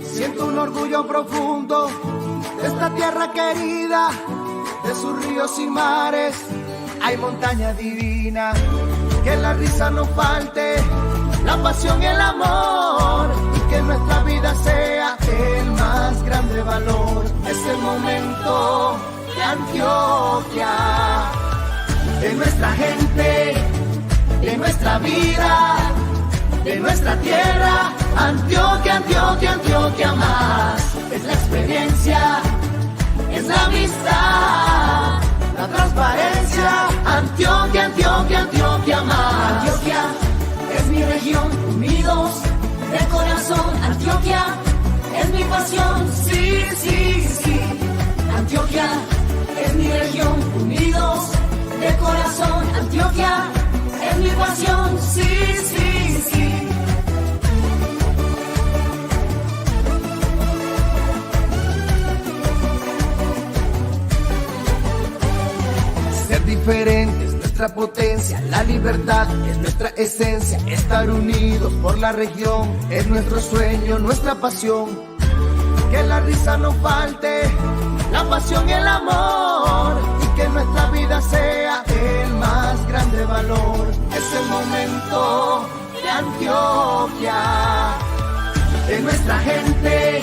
Siento un orgullo profundo de esta tierra querida, de sus ríos y mares. Hay montaña divina, que la risa no falte, la pasión y el amor, y que nuestra vida sea el más grande valor. Es el momento de Antioquia, de nuestra gente, de nuestra vida, de nuestra tierra. Antioquia, Antioquia, Antioquia más. Es la experiencia, es la amistad, la transparencia. Antioquia, Antioquia, Antioquia más. Antioquia es mi región, unidos de corazón. Antioquia es mi pasión, sí, sí, sí. Antioquia es mi región, unidos de corazón. Antioquia es mi pasión, sí, sí, sí. Ser diferente es nuestra potencia, la libertad es nuestra esencia. Estar unidos por la región es nuestro sueño, nuestra pasión. Que la risa no falte, la pasión y el amor, y que nuestra vida sea el más grande valor. Es el momento de Antioquia, de nuestra gente,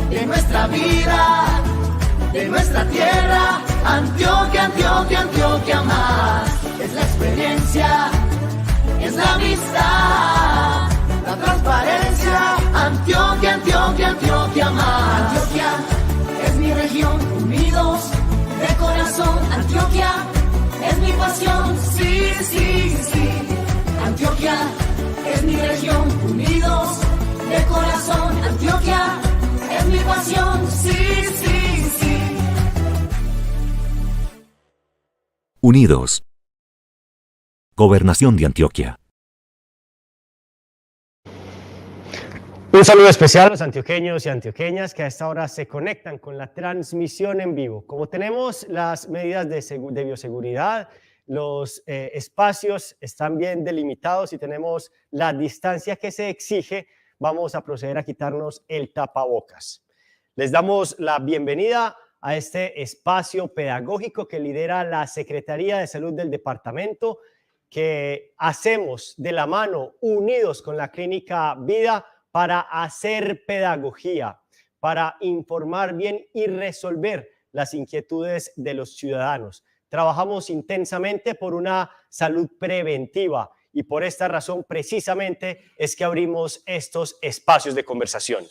de nuestra vida, de nuestra tierra. Antioquia, Antioquia, Antioquia más. Es la experiencia, es la amistad, la transparencia. Antioquia, Antioquia, Antioquia más. Antioquia es mi región, unidos de corazón. Antioquia es mi pasión, sí, sí, sí. Antioquia es mi región, unidos de corazón. Antioquia es mi pasión, sí, sí, sí. Unidos. Gobernación de Antioquia. Un saludo especial a los antioqueños y antioqueñas que a esta hora se conectan con la transmisión en vivo. Como tenemos las medidas de bioseguridad, los espacios están bien delimitados y tenemos la distancia que se exige, vamos a proceder a quitarnos el tapabocas. Les damos la bienvenida a este espacio pedagógico que lidera la Secretaría de Salud del departamento, que hacemos de la mano, unidos con la Clínica Vida, para hacer pedagogía, para informar bien y resolver las inquietudes de los ciudadanos. Trabajamos intensamente por una salud preventiva y por esta razón precisamente es que abrimos estos espacios de conversación.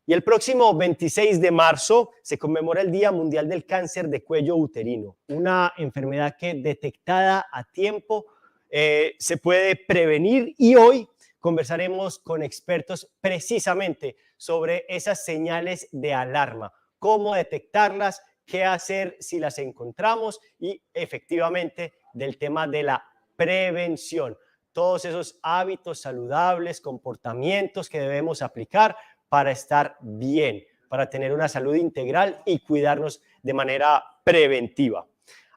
Y el próximo 26 de marzo se conmemora el Día Mundial del Cáncer de Cuello Uterino, una enfermedad que detectada a tiempo se puede prevenir, y hoy conversaremos con expertos precisamente sobre esas señales de alarma, cómo detectarlas, qué hacer si las encontramos y efectivamente del tema de la prevención, todos esos hábitos saludables, comportamientos que debemos aplicar para estar bien, para tener una salud integral y cuidarnos de manera preventiva.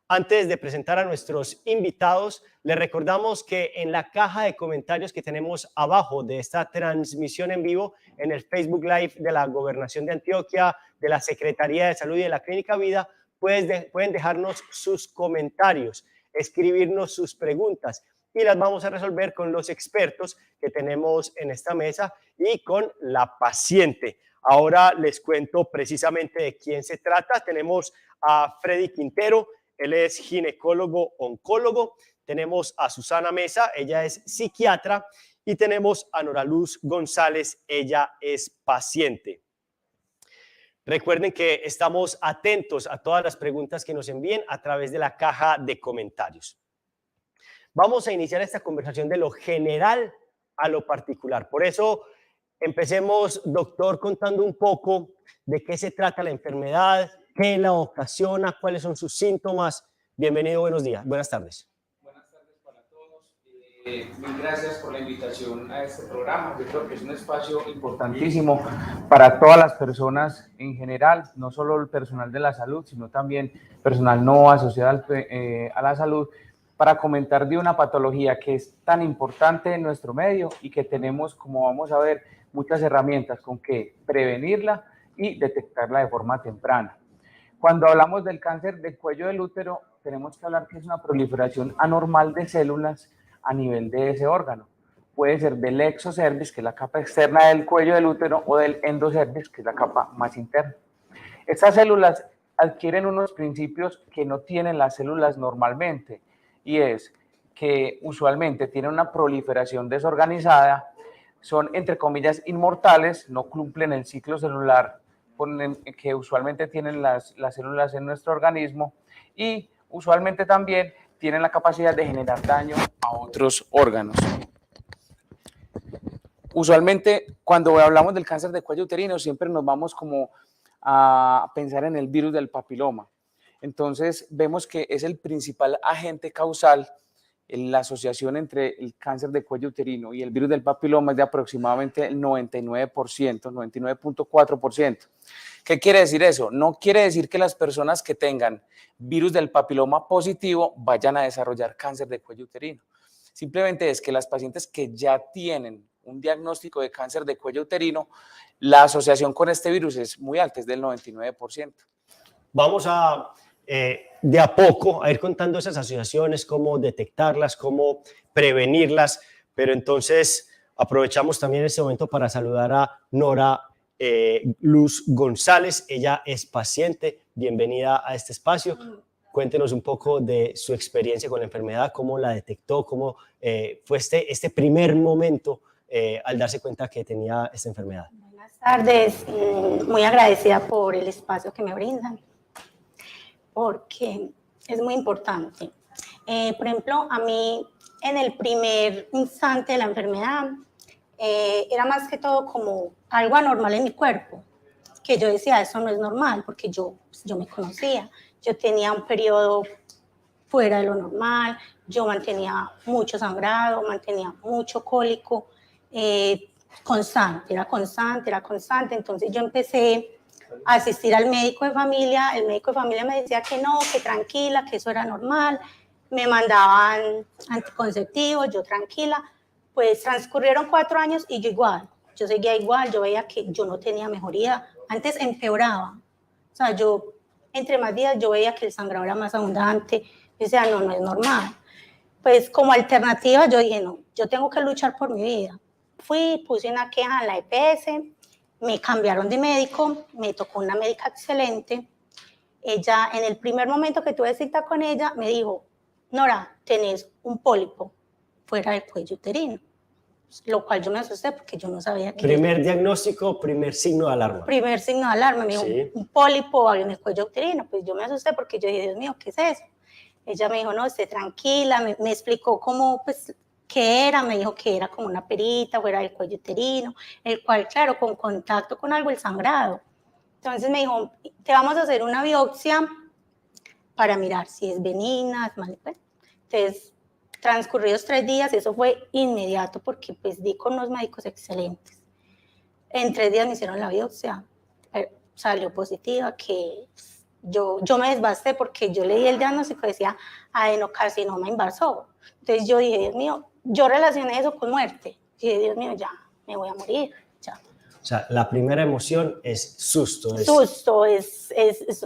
Antes de presentar a nuestros invitados, les recordamos que en la caja de comentarios que tenemos abajo de esta transmisión en vivo, en el Facebook Live de la Gobernación de Antioquia, de la Secretaría de Salud y de la Clínica Vida, pueden dejarnos sus comentarios, escribirnos sus preguntas y las vamos a resolver con los expertos que tenemos en esta mesa y con la paciente. Ahora les cuento precisamente de quién se trata. Tenemos a Freddy Quintero, él es ginecólogo oncólogo. Tenemos a Susana Mesa, ella es psiquiatra. Y tenemos a Nora Luz González, ella es paciente. Recuerden que estamos atentos a todas las preguntas que nos envíen a través de la caja de comentarios. Vamos a iniciar esta conversación de lo general a lo particular. Por eso empecemos, doctor, contando un poco de qué se trata la enfermedad, qué la ocasiona, cuáles son sus síntomas. Bienvenido, buenos días, buenas tardes. Buenas tardes para todos. Mil gracias por la invitación a este programa. Yo creo que es un espacio importantísimo para todas las personas en general, no solo el personal de la salud, sino también personal no asociado a la salud, para comentar de una patología que es tan importante en nuestro medio y que tenemos, como vamos a ver, muchas herramientas con que prevenirla y detectarla de forma temprana. Cuando hablamos del cáncer del cuello del útero, tenemos que hablar que es una proliferación anormal de células a nivel de ese órgano. Puede ser del exocervix, que es la capa externa del cuello del útero, o del endocervix, que es la capa más interna. Estas células adquieren unos principios que no tienen las células normalmente, y es que usualmente tienen una proliferación desorganizada, son entre comillas inmortales, no cumplen el ciclo celular que usualmente tienen las células en nuestro organismo, y usualmente también tienen la capacidad de generar daño a otros órganos. Usualmente cuando hablamos del cáncer de cuello uterino siempre nos vamos como a pensar en el virus del papiloma. Entonces vemos que es el principal agente causal. La asociación entre el cáncer de cuello uterino y el virus del papiloma es de aproximadamente el 99%, 99.4%. ¿Qué quiere decir eso? No quiere decir que las personas que tengan virus del papiloma positivo vayan a desarrollar cáncer de cuello uterino. Simplemente es que las pacientes que ya tienen un diagnóstico de cáncer de cuello uterino, la asociación con este virus es muy alta, es del 99%. Vamos a, de a poco, a ir contando esas asociaciones, cómo detectarlas, cómo prevenirlas, pero entonces aprovechamos también este momento para saludar a Nora Luz González. Ella es paciente. Bienvenida a este espacio. Cuéntenos un poco de su experiencia con la enfermedad, cómo la detectó, cómo fue este primer momento al darse cuenta que tenía esta enfermedad. Buenas tardes, muy agradecida por el espacio que me brindan, porque es muy importante. Por ejemplo, a mí en el primer instante de la enfermedad era más que todo como algo anormal en mi cuerpo, que yo decía, eso no es normal, porque yo me conocía, yo tenía un periodo fuera de lo normal, yo mantenía mucho sangrado, mantenía mucho cólico, constante, era constante, entonces yo empecé a asistir al médico de familia, el médico de familia me decía que no, que tranquila, que eso era normal, me mandaban anticonceptivos, yo tranquila, pues transcurrieron 4 años y yo seguía igual, yo veía que yo no tenía mejoría, antes empeoraba, o sea, yo entre más días yo veía que el sangrado era más abundante, yo decía, no es normal, pues como alternativa yo dije, no, yo tengo que luchar por mi vida. Fui, puse una queja en la EPS, me cambiaron de médico, me tocó una médica excelente. Ella, en el primer momento que tuve cita con ella, me dijo, Nora, tenés un pólipo fuera del cuello uterino, lo cual yo me asusté porque yo no sabía qué. Primer diagnóstico, primer signo de alarma. Primer signo de alarma, me dijo, sí, un pólipo en el cuello uterino, pues yo me asusté porque yo dije, Dios mío, ¿qué es eso? Ella me dijo, no, esté tranquila, me explicó cómo, pues, qué era, me dijo que era como una perita fuera del cuello uterino, el cual, claro, con contacto con algo, el sangrado. Entonces me dijo, te vamos a hacer una biopsia para mirar si es benigna, es maligna. Entonces, transcurridos 3 días, eso fue inmediato porque pues di con unos médicos excelentes. En 3 días me hicieron la biopsia, salió positiva, que yo me desbasté porque yo leí el diagnóstico, decía adenocarcinoma invasor. Entonces yo dije, Dios mío, yo relacioné eso con muerte. Y dije, Dios mío, ya, me voy a morir, ya. O sea, la primera emoción es susto. Susto,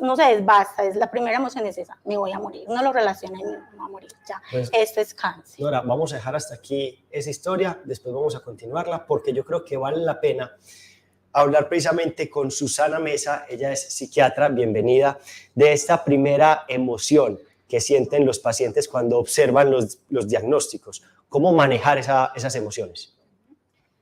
no sé, basta, la primera emoción es esa, me voy a morir. Uno lo relaciona y me voy a morir, ya. Pues, esto es cáncer. Nora, vamos a dejar hasta aquí esa historia, después vamos a continuarla, porque yo creo que vale la pena hablar precisamente con Susana Mesa, ella es psiquiatra, bienvenida, de esta primera emoción que sienten los pacientes cuando observan los diagnósticos. ¿Cómo manejar esas emociones?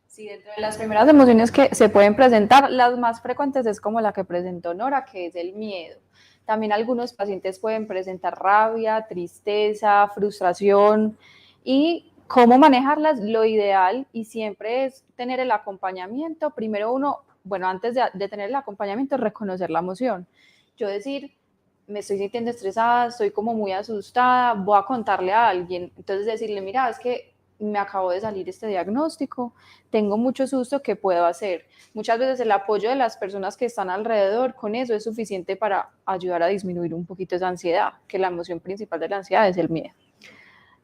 Sí, dentro de las primeras emociones que se pueden presentar, las más frecuentes es como la que presentó Nora, que es el miedo. También algunos pacientes pueden presentar rabia, tristeza, frustración, y cómo manejarlas, lo ideal y siempre es tener el acompañamiento. Primero antes de tener el acompañamiento, reconocer la emoción. Yo decir, me estoy sintiendo estresada, estoy como muy asustada, voy a contarle a alguien. Entonces decirle, mira, es que me acabo de salir este diagnóstico, tengo mucho susto, ¿qué puedo hacer? Muchas veces el apoyo de las personas que están alrededor con eso es suficiente para ayudar a disminuir un poquito esa ansiedad, que la emoción principal de la ansiedad es el miedo.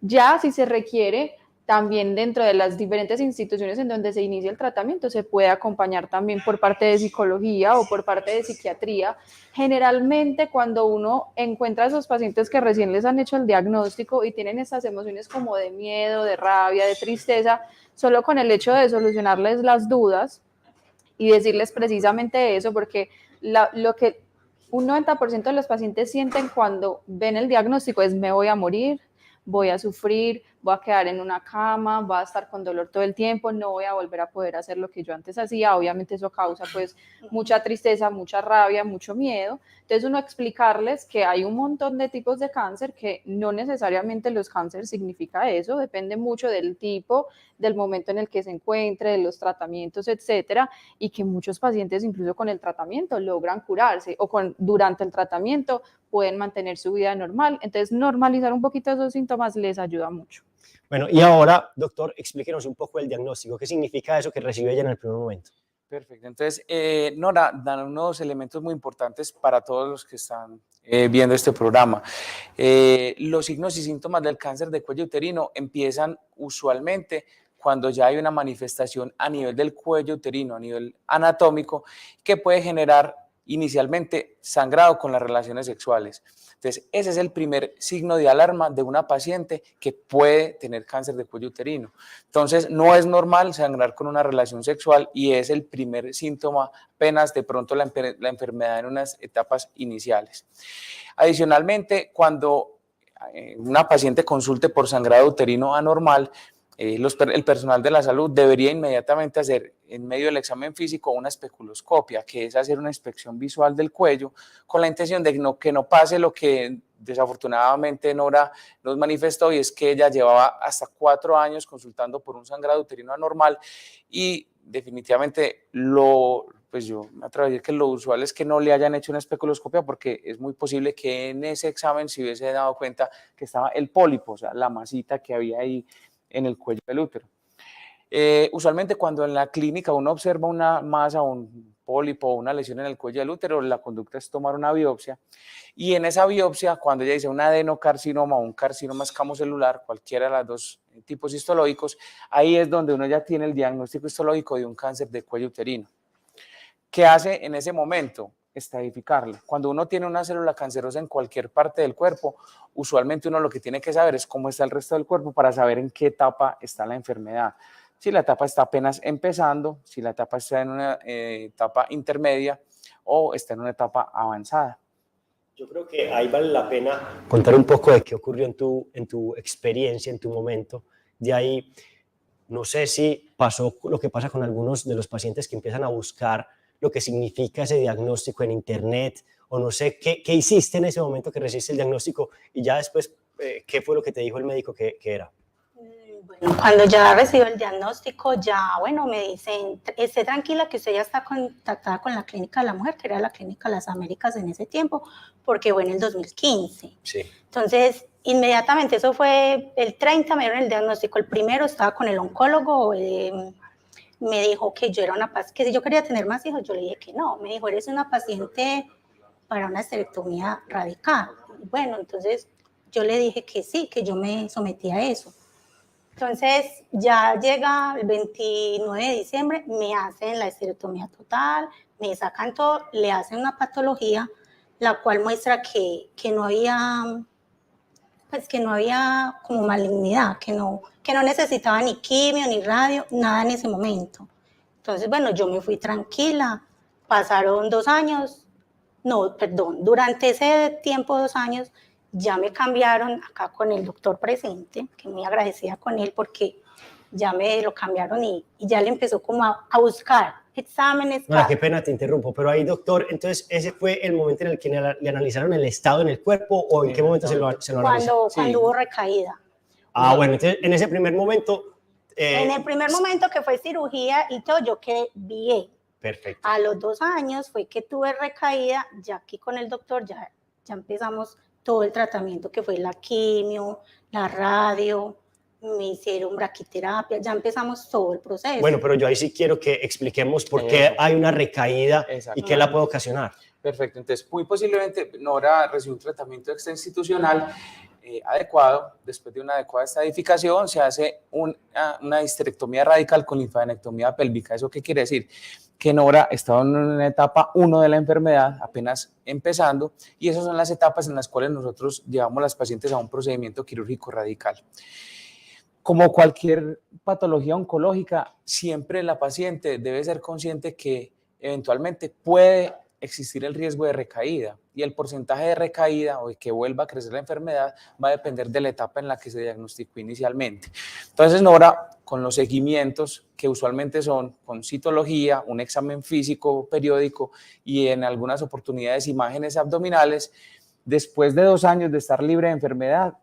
Ya si se requiere, también dentro de las diferentes instituciones en donde se inicia el tratamiento, se puede acompañar también por parte de psicología o por parte de psiquiatría. Generalmente, cuando uno encuentra a esos pacientes que recién les han hecho el diagnóstico y tienen estas emociones como de miedo, de rabia, de tristeza, solo con el hecho de solucionarles las dudas y decirles precisamente eso, porque lo que un 90% de los pacientes sienten cuando ven el diagnóstico es: me voy a morir, voy a sufrir, voy a quedar en una cama, voy a estar con dolor todo el tiempo, no voy a volver a poder hacer lo que yo antes hacía. Obviamente eso causa pues mucha tristeza, mucha rabia, mucho miedo. Entonces uno explicarles que hay un montón de tipos de cáncer, que no necesariamente los cánceres significa eso, depende mucho del tipo, del momento en el que se encuentre, de los tratamientos, etcétera, y que muchos pacientes incluso con el tratamiento logran curarse o durante el tratamiento pueden mantener su vida normal. Entonces normalizar un poquito esos síntomas les ayuda mucho. Bueno, y ahora, doctor, explíquenos un poco el diagnóstico. ¿Qué significa eso que recibe ella en el primer momento? Perfecto. Entonces, Nora, dan unos elementos muy importantes para todos los que están viendo este programa. Los signos y síntomas del cáncer de cuello uterino empiezan usualmente cuando ya hay una manifestación a nivel del cuello uterino, a nivel anatómico, que puede generar inicialmente sangrado con las relaciones sexuales. Entonces, ese es el primer signo de alarma de una paciente que puede tener cáncer de cuello uterino. Entonces, no es normal sangrar con una relación sexual y es el primer síntoma, apenas de pronto la enfermedad en unas etapas iniciales. Adicionalmente, cuando una paciente consulte por sangrado uterino anormal, el personal de la salud debería inmediatamente hacer en medio del examen físico una especuloscopia, que es hacer una inspección visual del cuello con la intención de que no pase lo que desafortunadamente Nora nos manifestó, y es que ella llevaba hasta 4 años consultando por un sangrado uterino anormal y definitivamente pues yo me atrevo a decir que lo usual es que no le hayan hecho una especuloscopia, porque es muy posible que en ese examen se hubiese dado cuenta que estaba el pólipo, o sea, la masita que había ahí en el cuello del útero. Usualmente cuando en la clínica uno observa una masa, un pólipo o una lesión en el cuello del útero, la conducta es tomar una biopsia, y en esa biopsia, cuando ella dice un adenocarcinoma o un carcinoma escamocelular, cualquiera de los dos tipos histológicos, ahí es donde uno ya tiene el diagnóstico histológico de un cáncer de cuello uterino. ¿Qué hace en ese momento? Estadificarla. Cuando uno tiene una célula cancerosa en cualquier parte del cuerpo, usualmente uno lo que tiene que saber es cómo está el resto del cuerpo para saber en qué etapa está la enfermedad. Si la etapa está apenas empezando, si la etapa está en una etapa intermedia o está en una etapa avanzada. Yo creo que ahí vale la pena contar un poco de qué ocurrió en tu experiencia, en tu momento. De ahí, no sé si pasó lo que pasa con algunos de los pacientes que empiezan a buscar lo que significa ese diagnóstico en internet, o no sé qué hiciste en ese momento que recibiste el diagnóstico, y ya después, ¿qué fue lo que te dijo el médico que era? Bueno, cuando ya recibo el diagnóstico, ya, bueno, me dicen: esté tranquila que usted ya está contactada con la Clínica de la Mujer, que era la Clínica Las Américas en ese tiempo, porque fue en el 2015. Sí. Entonces, inmediatamente, eso fue el 30, me dieron el diagnóstico. El primero estaba con el oncólogo, me dijo que yo era una paciente, que si yo quería tener más hijos, yo le dije que no. Me dijo: eres una paciente para una esterectomía radical. Bueno, entonces yo le dije que sí, que yo me sometí a eso. Entonces ya llega el 29 de diciembre, me hacen la esterectomía total, me sacan todo, le hacen una patología, la cual muestra que no había, pues que no había como malignidad, que no necesitaba ni quimio, ni radio, nada en ese momento. Entonces, bueno, yo me fui tranquila, pasaron 2 años, no, perdón, durante ese tiempo, 2 años, ya me cambiaron acá con el doctor presente, que muy agradecida con él, porque ya me lo cambiaron y ya le empezó como a buscar exámenes. Qué pena, te interrumpo, pero ahí, doctor, entonces, ¿ese fue el momento en el que le analizaron el estado en el cuerpo, o en qué momento se lo analizaron? Cuando hubo recaída. Bueno, entonces, en ese primer momento... en el primer momento que fue cirugía y todo, yo quedé bien. Perfecto. A los 2 años fue que tuve recaída, ya aquí con el doctor ya empezamos todo el tratamiento, que fue la quimio, la radio, me hicieron braquiterapia, ya empezamos todo el proceso. Bueno, pero yo ahí sí quiero que expliquemos por qué hay una recaída y qué la puede ocasionar. Perfecto, entonces muy posiblemente Nora recibió un tratamiento extrainstitucional adecuado, después de una adecuada estadificación, se hace una histerectomía radical con linfadenectomía pélvica. ¿Eso qué quiere decir? Que Nora estaba en una etapa 1 de la enfermedad, apenas empezando, y esas son las etapas en las cuales nosotros llevamos a las pacientes a un procedimiento quirúrgico radical. Como cualquier patología oncológica, siempre la paciente debe ser consciente que eventualmente puede existir el riesgo de recaída, y el porcentaje de recaída o de que vuelva a crecer la enfermedad va a depender de la etapa en la que se diagnosticó inicialmente. Entonces, Nora, con los seguimientos que usualmente son con citología, un examen físico periódico y en algunas oportunidades imágenes abdominales, después de 2 años de estar libre de enfermedad,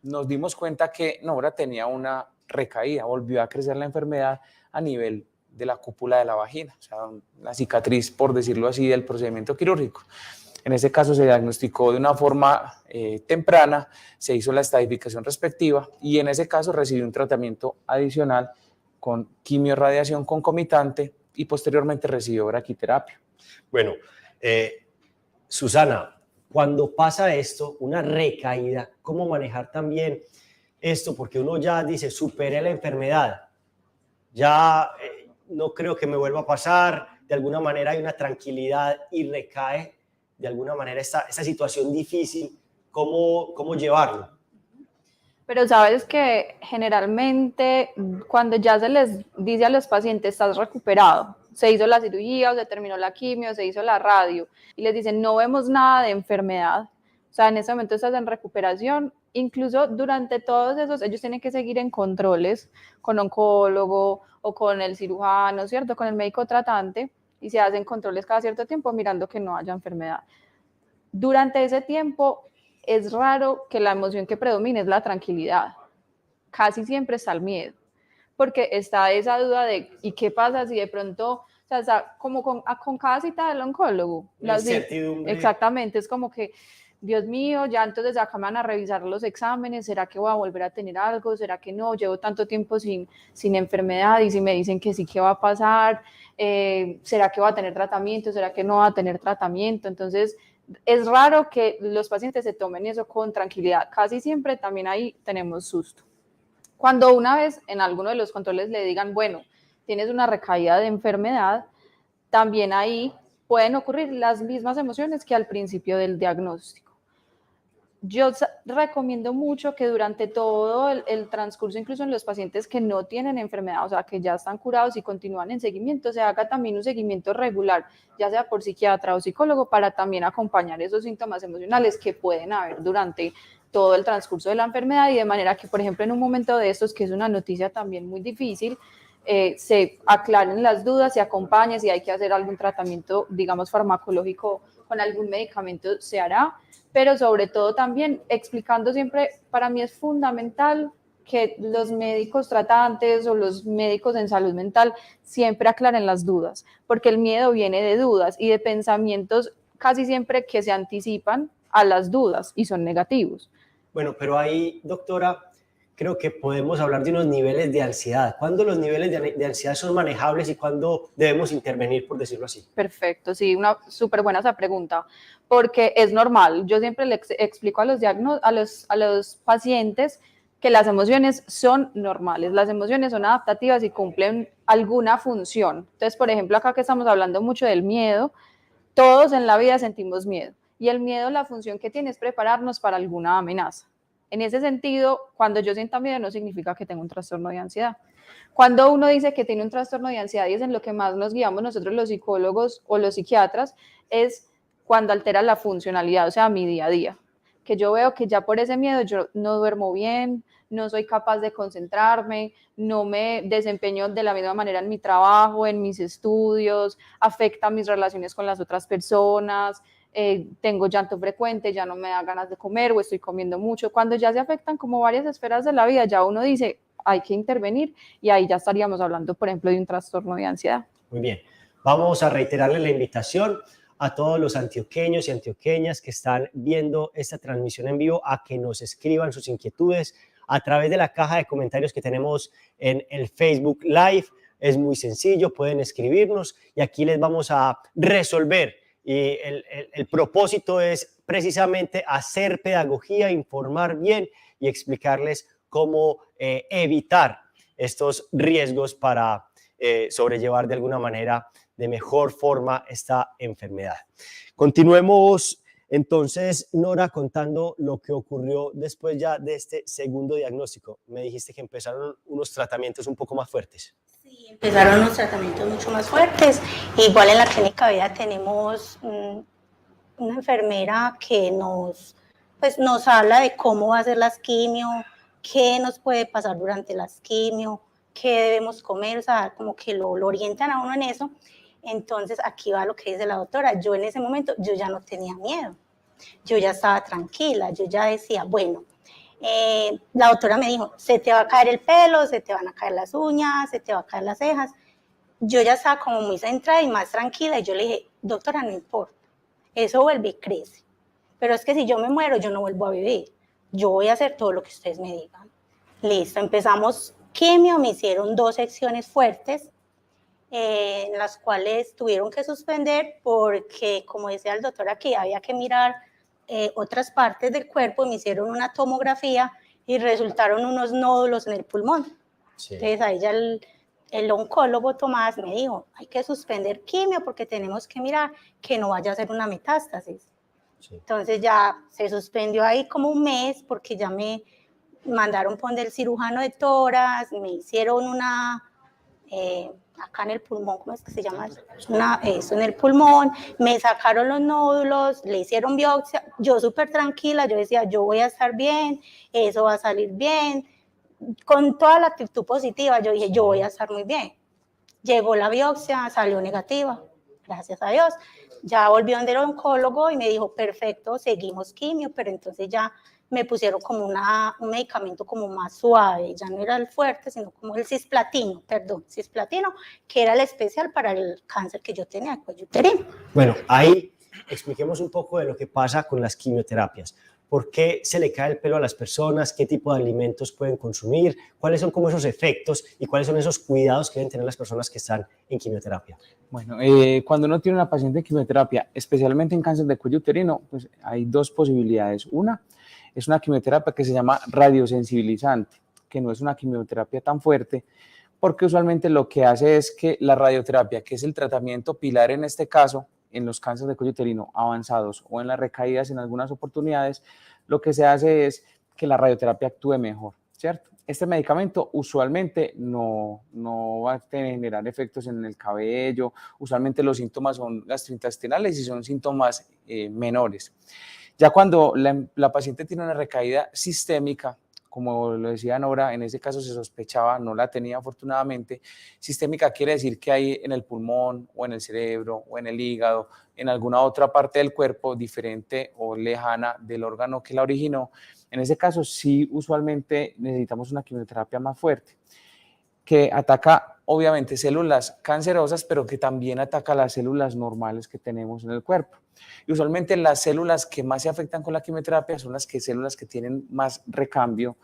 nos dimos cuenta que Nora tenía una recaída, volvió a crecer la enfermedad a nivel de la cúpula de la vagina, o sea, la cicatriz, por decirlo así, del procedimiento quirúrgico. En este caso se diagnosticó de una forma temprana, se hizo la estadificación respectiva y en ese caso recibió un tratamiento adicional con quimiorradiación concomitante y posteriormente recibió braquiterapia. Bueno, Susana, cuando pasa esto, una recaída, ¿cómo manejar también esto? Porque uno ya dice, superé la enfermedad, ya no creo que me vuelva a pasar, de alguna manera hay una tranquilidad y recae de alguna manera esta situación difícil, ¿cómo llevarlo? Pero sabes que generalmente cuando ya se les dice a los pacientes, estás recuperado, se hizo la cirugía o se terminó la quimio, se hizo la radio, y les dicen, no vemos nada de enfermedad, o sea, en ese momento estás en recuperación, incluso durante todos esos, ellos tienen que seguir en controles con oncólogo o con el cirujano, ¿cierto? Con el médico tratante, y se hacen controles cada cierto tiempo mirando que no haya enfermedad. Durante ese tiempo es raro que la emoción que predomine es la tranquilidad. Casi siempre está el miedo, porque está esa duda de ¿y qué pasa si de pronto, o sea, está como con cada cita del oncólogo? La incertidumbre. Exactamente, es como que Dios mío, ya entonces acá me van a revisar los exámenes, ¿será que voy a volver a tener algo? ¿Será que no? Llevo tanto tiempo sin enfermedad y si me dicen que sí, ¿qué va a pasar? ¿Será que va a tener tratamiento? ¿Será que no va a tener tratamiento? Entonces, es raro que los pacientes se tomen eso con tranquilidad. Casi siempre también ahí tenemos susto. Cuando una vez en alguno de los controles le digan, bueno, tienes una recaída de enfermedad, también ahí pueden ocurrir las mismas emociones que al principio del diagnóstico. Yo recomiendo mucho que durante todo el transcurso, incluso en los pacientes que no tienen enfermedad, o sea, que ya están curados y continúan en seguimiento, se haga también un seguimiento regular, ya sea por psiquiatra o psicólogo, para también acompañar esos síntomas emocionales que pueden haber durante todo el transcurso de la enfermedad y de manera que, por ejemplo, en un momento de estos, que es una noticia también muy difícil, se aclaren las dudas, se acompañe, si hay que hacer algún tratamiento, digamos, farmacológico con algún medicamento, se hará, pero sobre todo también explicando siempre, para mí es fundamental que los médicos tratantes o los médicos en salud mental siempre aclaren las dudas, porque el miedo viene de dudas y de pensamientos casi siempre que se anticipan a las dudas y son negativos. Bueno, pero ahí, doctora, creo que podemos hablar de unos niveles de ansiedad. ¿Cuándo los niveles de ansiedad son manejables y cuándo debemos intervenir, por decirlo así? Perfecto, sí, una súper buena esa pregunta, porque es normal. Yo siempre le explico a los pacientes que las emociones son normales, las emociones son adaptativas y cumplen alguna función. Entonces, por ejemplo, acá que estamos hablando mucho del miedo, todos en la vida sentimos miedo, y el miedo, la función que tiene es prepararnos para alguna amenaza. En ese sentido, cuando yo sienta miedo no significa que tengo un trastorno de ansiedad. Cuando uno dice que tiene un trastorno de ansiedad, y es en lo que más nos guiamos nosotros los psicólogos o los psiquiatras, es cuando altera la funcionalidad, o sea, mi día a día. Que yo veo que ya por ese miedo yo no duermo bien, no soy capaz de concentrarme, no me desempeño de la misma manera en mi trabajo, en mis estudios, afecta mis relaciones con las otras personas, tengo llanto frecuente, ya no me da ganas de comer o estoy comiendo mucho. Cuando ya se afectan como varias esferas de la vida, ya uno dice, hay que intervenir, y ahí ya estaríamos hablando, por ejemplo, de un trastorno de ansiedad. Muy bien, vamos a reiterarle la invitación a todos los antioqueños y antioqueñas que están viendo esta transmisión en vivo a que nos escriban sus inquietudes a través de la caja de comentarios que tenemos en el Facebook Live. Es muy sencillo, pueden escribirnos y aquí les vamos a resolver. Y el propósito es precisamente hacer pedagogía, informar bien y explicarles cómo evitar estos riesgos para sobrellevar de alguna manera de mejor forma esta enfermedad. Continuemos entonces, Nora, contando lo que ocurrió después ya de este segundo diagnóstico. Me dijiste que empezaron unos tratamientos un poco más fuertes. Sí, empezaron unos tratamientos mucho más fuertes. Igual en la clínica Vida tenemos una enfermera que nos habla de cómo va a ser las quimio, qué nos puede pasar durante las quimio, qué debemos comer, o sea, como que lo orientan a uno en eso. Entonces, aquí va lo que dice la doctora. Yo en ese momento, yo ya no tenía miedo. Yo ya estaba tranquila. Yo ya decía, bueno, la doctora me dijo, se te va a caer el pelo, se te van a caer las uñas, se te va a caer las cejas. Yo ya estaba como muy centrada y más tranquila. Y yo le dije, doctora, no importa. Eso vuelve y crece. Pero es que si yo me muero, yo no vuelvo a vivir. Yo voy a hacer todo lo que ustedes me digan. Listo, empezamos quimio. Me hicieron 2 secciones fuertes. En las cuales tuvieron que suspender porque, como decía el doctor aquí, había que mirar otras partes del cuerpo. Me hicieron una tomografía y resultaron unos nódulos en el pulmón. Sí. Entonces ahí ya el oncólogo Tomás me dijo, hay que suspender quimio porque tenemos que mirar que no vaya a ser una metástasis. Sí. Entonces ya se suspendió ahí como un mes porque ya me mandaron poner el cirujano de tórax, me hicieron una... acá en el pulmón, ¿cómo es que se llama? Eso en el pulmón, me sacaron los nódulos, le hicieron biopsia, yo súper tranquila, yo decía, yo voy a estar bien, eso va a salir bien, con toda la actitud positiva, yo dije, yo voy a estar muy bien. Llegó la biopsia, salió negativa, gracias a Dios, ya volvió donde el oncólogo y me dijo, perfecto, seguimos quimio, pero entonces ya me pusieron como un medicamento como más suave, ya no era el fuerte, sino como el cisplatino, que era el especial para el cáncer que yo tenía de cuello uterino. Bueno, ahí expliquemos un poco de lo que pasa con las quimioterapias. ¿Por qué se le cae el pelo a las personas? ¿Qué tipo de alimentos pueden consumir? ¿Cuáles son como esos efectos y cuáles son esos cuidados que deben tener las personas que están en quimioterapia? Bueno, cuando uno tiene una paciente en quimioterapia, especialmente en cáncer de cuello uterino, pues hay 2 posibilidades. Una es una quimioterapia que se llama radiosensibilizante, que no es una quimioterapia tan fuerte, porque usualmente lo que hace es que la radioterapia, que es el tratamiento pilar en este caso, en los cánceres de cuello uterino avanzados o en las recaídas en algunas oportunidades, lo que se hace es que la radioterapia actúe mejor, ¿cierto? Este medicamento usualmente no va a generar efectos en el cabello, usualmente los síntomas son gastrointestinales y son síntomas menores. Ya cuando la paciente tiene una recaída sistémica, como lo decía Nora, en ese caso se sospechaba, no la tenía afortunadamente. Sistémica quiere decir que hay en el pulmón o en el cerebro o en el hígado, en alguna otra parte del cuerpo diferente o lejana del órgano que la originó. En ese caso sí, usualmente necesitamos una quimioterapia más fuerte, que ataca obviamente células cancerosas, pero que también ataca las células normales que tenemos en el cuerpo. Y usualmente las células que más se afectan con la quimioterapia son las células que tienen más recambio,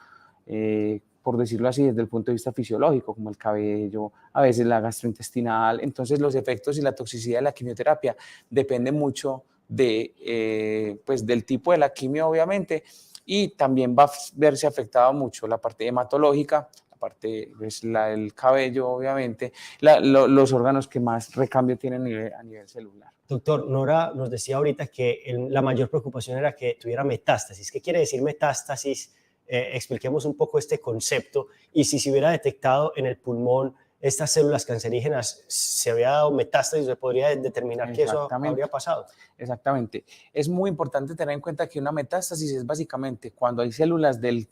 por decirlo así, desde el punto de vista fisiológico, como el cabello, a veces la gastrointestinal. Entonces los efectos y la toxicidad de la quimioterapia dependen mucho pues del tipo de la quimio, obviamente, y también va a verse afectada mucho la parte hematológica, parte pues, el cabello, obviamente, los órganos que más recambio tienen a nivel celular. Doctor, Nora nos decía ahorita que la mayor preocupación era que tuviera metástasis. ¿Qué quiere decir metástasis? Expliquemos un poco este concepto y si se hubiera detectado en el pulmón estas células cancerígenas, ¿se había dado metástasis? ¿Se podría determinar que eso habría pasado? Exactamente. Es muy importante tener en cuenta que una metástasis es básicamente cuando hay células del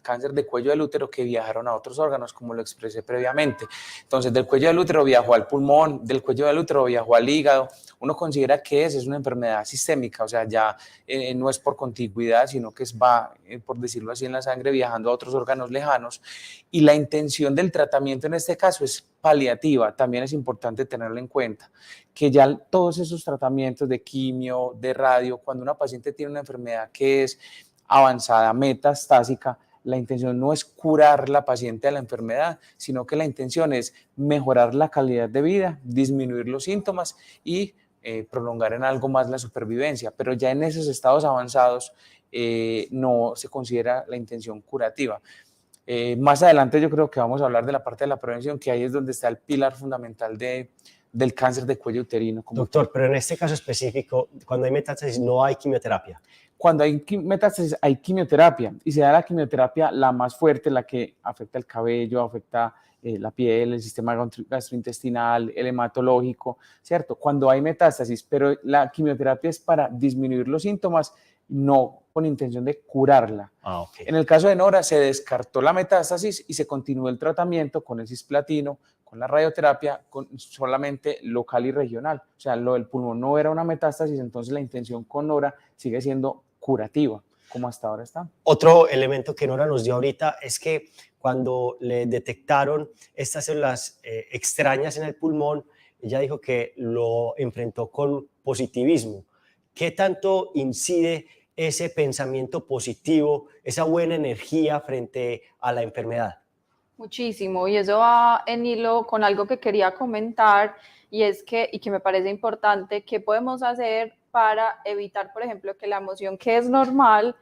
cáncer de cuello del útero que viajaron a otros órganos, como lo expresé previamente. Entonces, del cuello del útero viajó al pulmón, del cuello del útero viajó al hígado. Uno considera que es una enfermedad sistémica, o sea, ya no es por contigüidad, sino que va, por decirlo así, en la sangre viajando a otros órganos lejanos. Y la intención del tratamiento en este caso es paliativa. También es importante tenerlo en cuenta, que ya todos esos tratamientos de quimio, de radio, cuando una paciente tiene una enfermedad que es avanzada, metastásica, la intención no es curar la paciente de la enfermedad, sino que la intención es mejorar la calidad de vida, disminuir los síntomas y prolongar en algo más la supervivencia, pero ya en esos estados avanzados no se considera la intención curativa. Más adelante yo creo que vamos a hablar de la parte de la prevención, que ahí es donde está el pilar fundamental del cáncer de cuello uterino. Doctor, pero en este caso específico, cuando hay metástasis no hay quimioterapia. Cuando hay metástasis hay quimioterapia, y se da la quimioterapia la más fuerte, la que afecta el cabello, afecta la piel, el sistema gastrointestinal, el hematológico, ¿cierto? Cuando hay metástasis, pero la quimioterapia es para disminuir los síntomas, no con intención de curarla. Okay. En el caso de Nora se descartó la metástasis y se continuó el tratamiento con el cisplatino, con la radioterapia, solamente local y regional. O sea, lo del pulmón no era una metástasis, entonces la intención con Nora sigue siendo curativa, como hasta ahora está. Otro elemento que Nora nos dio ahorita es que cuando le detectaron estas células extrañas en el pulmón, ella dijo que lo enfrentó con positivismo. ¿Qué tanto incide ese pensamiento positivo, esa buena energía frente a la enfermedad? Muchísimo, y eso va en hilo con algo que quería comentar, y es que me parece importante, ¿qué podemos hacer para evitar, por ejemplo, que la emoción que es normal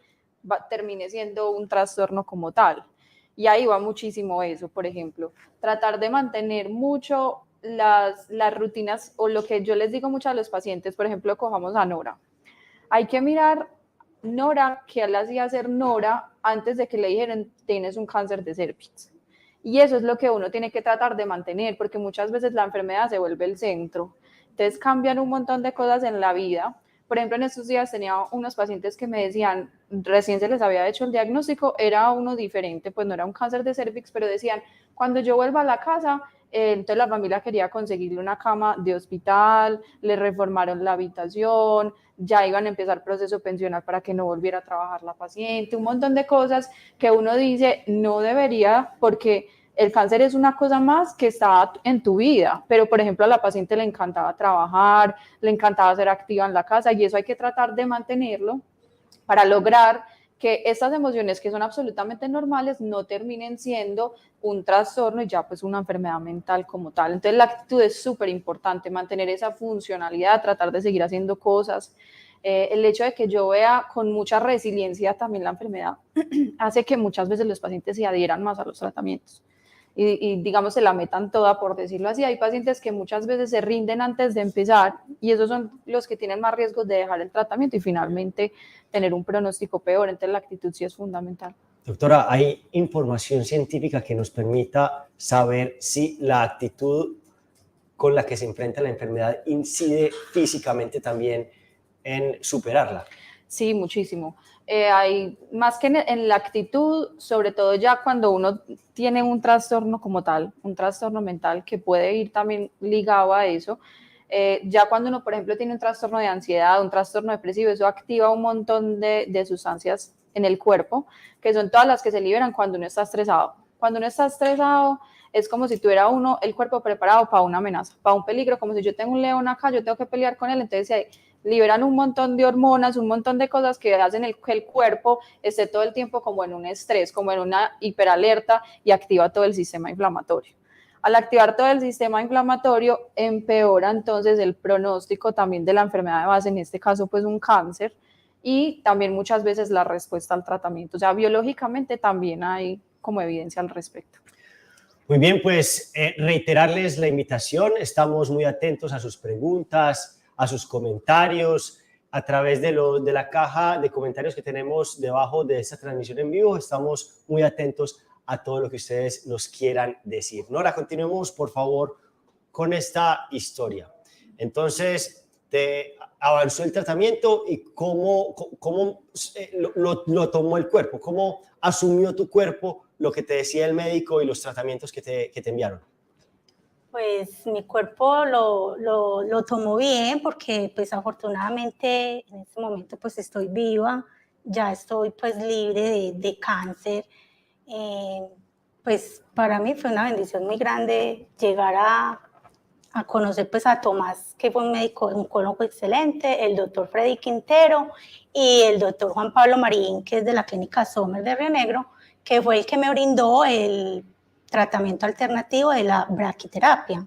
termine siendo un trastorno como tal? Y ahí va muchísimo eso, por ejemplo, tratar de mantener mucho las rutinas, o lo que yo les digo mucho a los pacientes, por ejemplo, cojamos a Nora. Hay que mirar Nora, qué le hacía hacer Nora antes de que le dijeran tienes un cáncer de cervix. Y eso es lo que uno tiene que tratar de mantener, porque muchas veces la enfermedad se vuelve el centro. Entonces cambian un montón de cosas en la vida. Por ejemplo, en estos días tenía unos pacientes que me decían, recién se les había hecho el diagnóstico, era uno diferente, pues no era un cáncer de cervix, pero decían, cuando yo vuelva a la casa, entonces la familia quería conseguirle una cama de hospital, le reformaron la habitación, ya iban a empezar proceso pensional para que no volviera a trabajar la paciente, un montón de cosas que uno dice no debería, porque el cáncer es una cosa más que está en tu vida, pero por ejemplo a la paciente le encantaba trabajar, le encantaba ser activa en la casa, y eso hay que tratar de mantenerlo para lograr que estas emociones que son absolutamente normales no terminen siendo un trastorno y ya pues una enfermedad mental como tal. Entonces la actitud es súper importante, mantener esa funcionalidad, tratar de seguir haciendo cosas. El hecho de que yo vea con mucha resiliencia también la enfermedad hace que muchas veces los pacientes se adhieran más a los tratamientos y digamos se la metan toda, por decirlo así. Hay pacientes que muchas veces se rinden antes de empezar, y esos son los que tienen más riesgos de dejar el tratamiento y finalmente tener un pronóstico peor. Entonces la actitud sí es fundamental. Doctora, ¿hay información científica que nos permita saber si la actitud con la que se enfrenta la enfermedad incide físicamente también en superarla? Sí, muchísimo. Hay más que en la actitud, sobre todo ya cuando uno tiene un trastorno como tal, un trastorno mental que puede ir también ligado a eso. Ya cuando uno, por ejemplo, tiene un trastorno de ansiedad, un trastorno depresivo, eso activa un montón de sustancias en el cuerpo, que son todas las que se liberan cuando uno está estresado. Cuando uno está estresado, es como si tuviera uno el cuerpo preparado para una amenaza, para un peligro, como si yo tengo un león acá, yo tengo que pelear con él, entonces liberan un montón de hormonas, un montón de cosas que hacen que el cuerpo esté todo el tiempo como en un estrés, como en una hiperalerta, y activa todo el sistema inflamatorio. Al activar todo el sistema inflamatorio, empeora entonces el pronóstico también de la enfermedad de base, en este caso pues un cáncer, y también muchas veces la respuesta al tratamiento. O sea, biológicamente también hay como evidencia al respecto. Muy bien, pues reiterarles la invitación, estamos muy atentos a sus preguntas, a sus comentarios, a través de la caja de comentarios que tenemos debajo de esta transmisión en vivo. Estamos muy atentos a todo lo que ustedes nos quieran decir. Nora, continuemos por favor con esta historia. Entonces, te avanzó el tratamiento y cómo lo tomó el cuerpo, cómo asumió tu cuerpo lo que te decía el médico y los tratamientos que te enviaron. Pues mi cuerpo lo tomó bien, porque pues afortunadamente en este momento pues estoy viva, ya estoy pues libre de cáncer. Pues para mí fue una bendición muy grande llegar a conocer pues a Tomás, que fue un médico oncólogo excelente, el doctor Freddy Quintero y el doctor Juan Pablo Marín, que es de la clínica Sommer de Río Negro, que fue el que me brindó el tratamiento alternativo de la braquiterapia.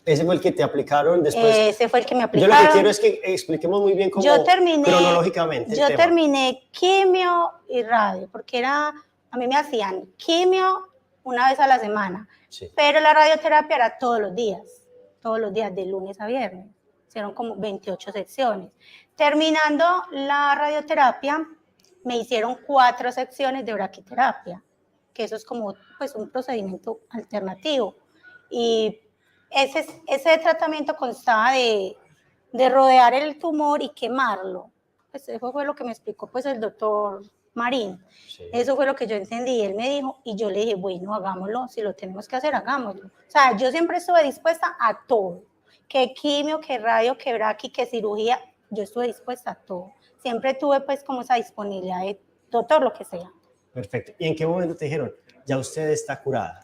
Ese fue el que te aplicaron después. Ese fue el que me Yo aplicaron. lo que quiero es que expliquemos muy bien cómo cronológicamente el Yo tema. terminé quimio y radio, porque a mí me hacían quimio una vez a la semana, Sí. pero la radioterapia era todos los días, de lunes a viernes. Hicieron como 28 secciones. Terminando la radioterapia, me hicieron 4 secciones de braquiterapia, que eso es como pues, un procedimiento alternativo. Y ese tratamiento constaba de rodear el tumor y quemarlo. Pues eso fue lo que me explicó pues, el doctor Marín. Sí. Eso fue lo que yo entendí. Él me dijo, y yo le dije, bueno, hagámoslo, si lo tenemos que hacer, hagámoslo. O sea, yo siempre estuve dispuesta a todo. Que quimio, que radio, que braqui, que cirugía, yo estuve dispuesta a todo. Siempre tuve pues como esa disponibilidad de doctor, lo que sea. Perfecto. ¿Y en qué momento te dijeron, ya usted está curada?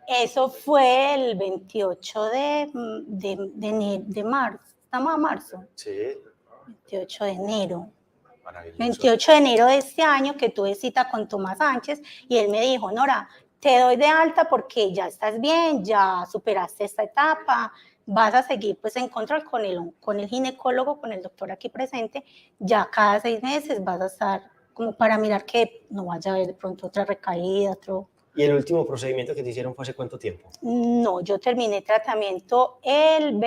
Eso fue el 28 de marzo. Estamos a marzo. Sí. 28 de enero. Maravilloso. 28 de enero de este año que tuve cita con Tomás Sánchez y él me dijo, Nora, te doy de alta porque ya estás bien, ya superaste esta etapa, vas a seguir pues en control con el ginecólogo, con el doctor aquí presente, ya cada 6 meses vas a estar como para mirar que no vaya a haber de pronto otra recaída, otro... ¿Y el último procedimiento que te hicieron fue hace cuánto tiempo? No, yo terminé tratamiento el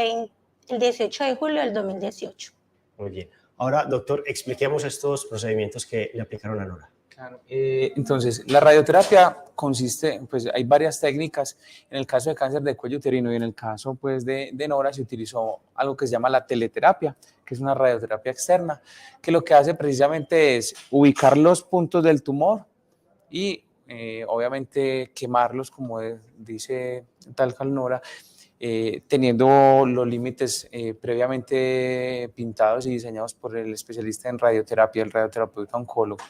18 de julio del 2018. Muy bien. Ahora, doctor, expliquemos estos procedimientos que le aplicaron a Nora. Claro. Entonces, la radioterapia consiste, pues hay varias técnicas. En el caso de cáncer de cuello uterino y en el caso pues, de Nora se utilizó algo que se llama la teleterapia, que es una radioterapia externa, que lo que hace precisamente es ubicar los puntos del tumor y obviamente quemarlos, como dice tal cual Nora, teniendo los límites previamente pintados y diseñados por el especialista en radioterapia, el radioterapeuta oncólogo.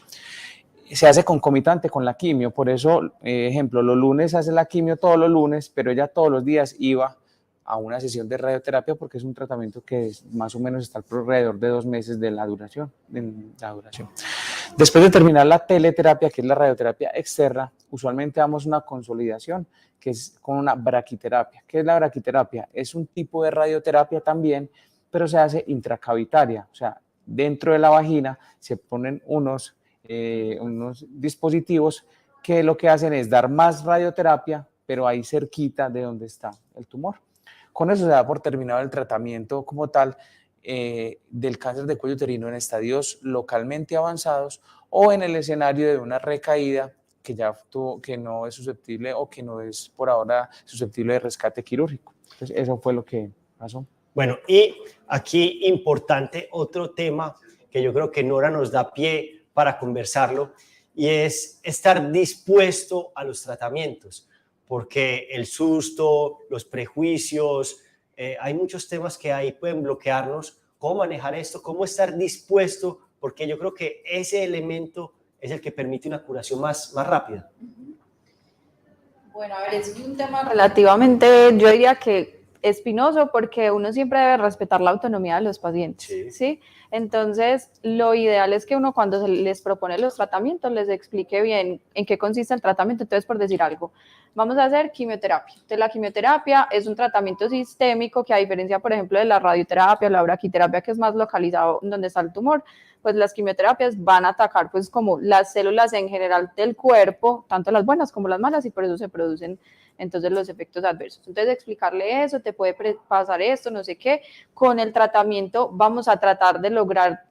Se hace concomitante con la quimio, por eso, ejemplo, los lunes hace la quimio todos los lunes, pero ella todos los días iba a una sesión de radioterapia porque es un tratamiento que más o menos está alrededor de 2 meses de la duración. Después de terminar la teleterapia, que es la radioterapia externa, usualmente damos una consolidación, que es con una braquiterapia. ¿Qué es la braquiterapia? Es un tipo de radioterapia también, pero se hace intracavitaria, o sea, dentro de la vagina se ponen unos dispositivos que lo que hacen es dar más radioterapia, pero ahí cerquita de donde está el tumor. Con eso se da por terminado el tratamiento como tal del cáncer de cuello uterino en estadios localmente avanzados o en el escenario de una recaída que no es susceptible o que no es por ahora susceptible de rescate quirúrgico. Entonces, eso fue lo que pasó. Bueno, y aquí importante otro tema que yo creo que Nora nos da pie para conversarlo, y es estar dispuesto a los tratamientos, porque el susto, los prejuicios, hay muchos temas que ahí pueden bloquearnos. ¿Cómo manejar esto? ¿Cómo estar dispuesto? Porque yo creo que ese elemento es el que permite una curación más rápida. Bueno, a ver, es un tema relativamente, yo diría que espinoso, porque uno siempre debe respetar la autonomía de los pacientes, ¿sí? Entonces, lo ideal es que uno cuando se les propone los tratamientos les explique bien en qué consiste el tratamiento. Entonces, por decir algo, vamos a hacer quimioterapia. Entonces, la quimioterapia es un tratamiento sistémico que, a diferencia, por ejemplo, de la radioterapia, la braquiterapia, que es más localizado donde está el tumor, pues las quimioterapias van a atacar pues como las células en general del cuerpo, tanto las buenas como las malas, y por eso se producen entonces los efectos adversos. Entonces, explicarle eso, te puede pasar esto, no sé qué. Con el tratamiento vamos a tratar de lograr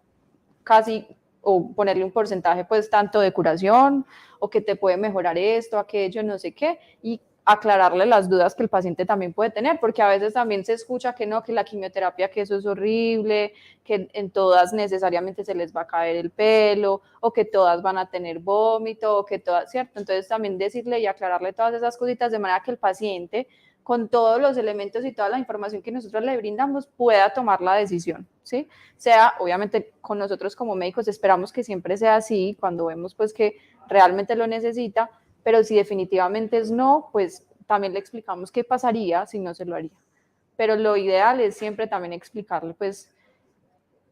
casi, o ponerle un porcentaje pues tanto de curación, o que te puede mejorar esto, aquello, no sé qué, y aclararle las dudas que el paciente también puede tener, porque a veces también se escucha que no, que la quimioterapia, que eso es horrible, que en todas necesariamente se les va a caer el pelo, o que todas van a tener vómito, o que todas, ¿cierto? Entonces también decirle y aclararle todas esas cositas de manera que el paciente, con todos los elementos y toda la información que nosotros le brindamos, pueda tomar la decisión, ¿sí? Sea, obviamente, con nosotros como médicos esperamos que siempre sea así, cuando vemos pues que realmente lo necesita, pero si definitivamente es no, pues también le explicamos qué pasaría si no se lo haría. Pero lo ideal es siempre también explicarle, pues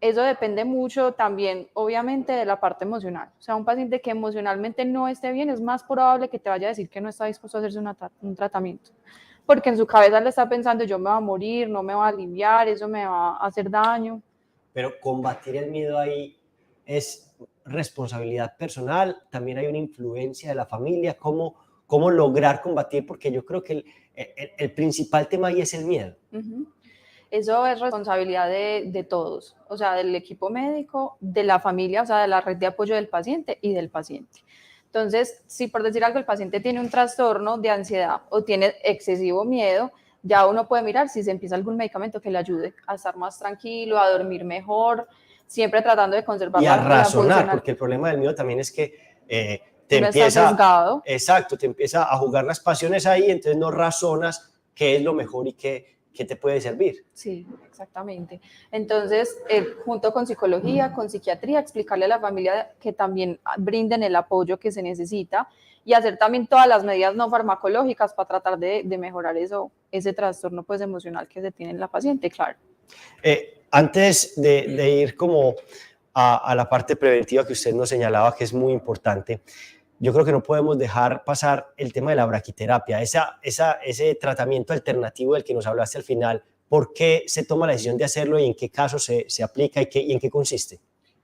eso depende mucho también, obviamente, de la parte emocional. O sea, un paciente que emocionalmente no esté bien, es más probable que te vaya a decir que no está dispuesto a hacerse un tratamiento. porque en su cabeza le está pensando, yo me voy a morir, no me va a aliviar, eso me va a hacer daño. Pero combatir el miedo ahí es responsabilidad personal, también hay una influencia de la familia, cómo lograr combatir, porque yo creo que el principal tema ahí es el miedo. Uh-huh. Eso es responsabilidad de todos, o sea, del equipo médico, de la familia, o sea, de la red de apoyo del paciente y del paciente. Entonces, si por decir algo el paciente tiene un trastorno de ansiedad o tiene excesivo miedo, ya uno puede mirar si se empieza algún medicamento que le ayude a estar más tranquilo, a dormir mejor, siempre tratando de conservar y a razonar, porque el problema del miedo también es que te empieza, exacto, te empieza a jugar las pasiones ahí, entonces no razonas qué es lo mejor y qué te puede servir. Sí, exactamente. Entonces, junto con psicología, con psiquiatría, explicarle a la familia que también brinden el apoyo que se necesita y hacer también todas las medidas no farmacológicas para tratar de mejorar ese trastorno pues, emocional que se tiene en la paciente, claro. Antes de ir como a la parte preventiva que usted nos señalaba, que es muy importante, yo creo que no podemos dejar pasar el tema de la braquiterapia, ese tratamiento alternativo del que nos hablaste al final. ¿Por qué se toma la decisión de hacerlo y en qué caso se aplica y en qué consiste?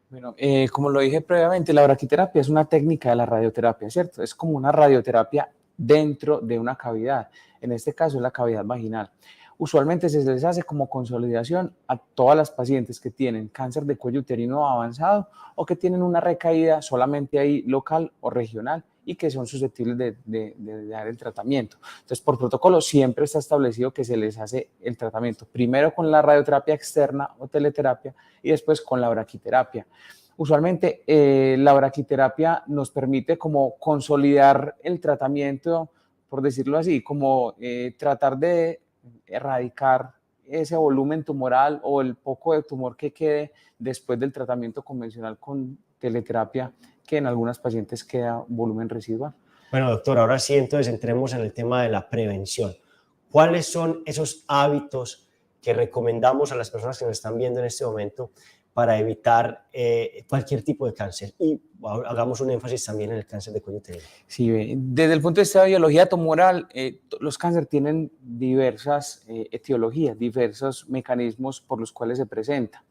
Bueno, como lo dije previamente, la braquiterapia es una técnica de la radioterapia, ¿cierto? Es como una radioterapia dentro de una cavidad. En este caso es la cavidad vaginal. Usualmente se les hace como consolidación a todas las pacientes que tienen cáncer de cuello uterino avanzado o que tienen una recaída solamente ahí local o regional y que son susceptibles de dar el tratamiento. Entonces, por protocolo siempre está establecido que se les hace el tratamiento primero con la radioterapia externa o teleterapia y después con la braquiterapia. Usualmente la braquiterapia nos permite como consolidar el tratamiento, por decirlo así, como tratar de erradicar ese volumen tumoral o el poco de tumor que quede después del tratamiento convencional con teleterapia, que en algunas pacientes queda volumen residual. Bueno, doctor, ahora sí, entonces entremos en el tema de la prevención. ¿Cuáles son esos hábitos que recomendamos a las personas que nos están viendo en este momento para evitar cualquier tipo de cáncer? Y hagamos un énfasis también en el cáncer de cuello uterino. Sí, desde el punto de vista de biología tumoral, los cánceres tienen diversas etiologías, diversos mecanismos por los cuales se presenta.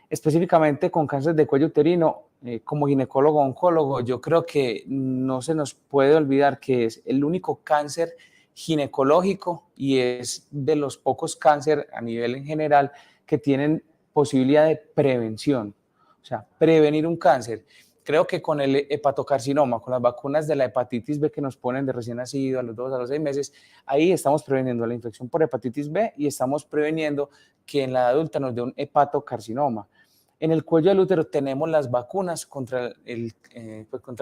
Específicamente con cáncer de cuello uterino, como ginecólogo oncólogo, yo creo que no se nos puede olvidar que es el único cáncer ginecológico y es de los pocos cánceres a nivel en general que tienen posibilidad de prevención, o sea, prevenir un cáncer. Creo que con el hepatocarcinoma, con las vacunas de la hepatitis B que nos ponen de recién nacido a los 2 a los 6 meses, ahí estamos preveniendo la infección por hepatitis B y estamos preveniendo que en la edad adulta nos dé un hepatocarcinoma. En el cuello del útero tenemos las vacunas contra el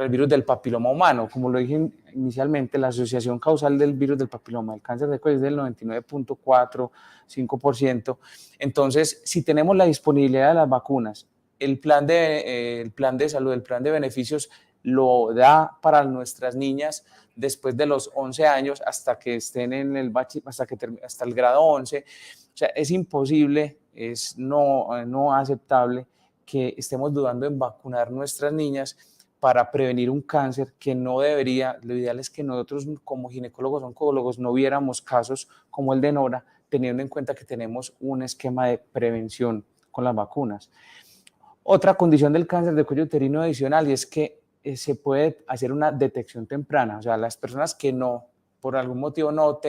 virus del papiloma humano. Como lo dije inicialmente, la asociación causal del virus del papiloma, el cáncer de cuello, es del 99.45%. Entonces, si tenemos la disponibilidad de las vacunas, el plan de salud, el plan de beneficios lo da para nuestras niñas después de los 11 años hasta que estén en el hasta el grado 11. O sea, es imposible, es no aceptable que estemos dudando en vacunar nuestras niñas para prevenir un cáncer que no debería. Lo ideal es que nosotros como ginecólogos oncólogos no viéramos casos como el de Nora, teniendo en cuenta que tenemos un esquema de prevención con las vacunas. Otra condición del cáncer de cuello uterino adicional y es que se puede hacer una detección temprana, o sea, las personas que por algún motivo no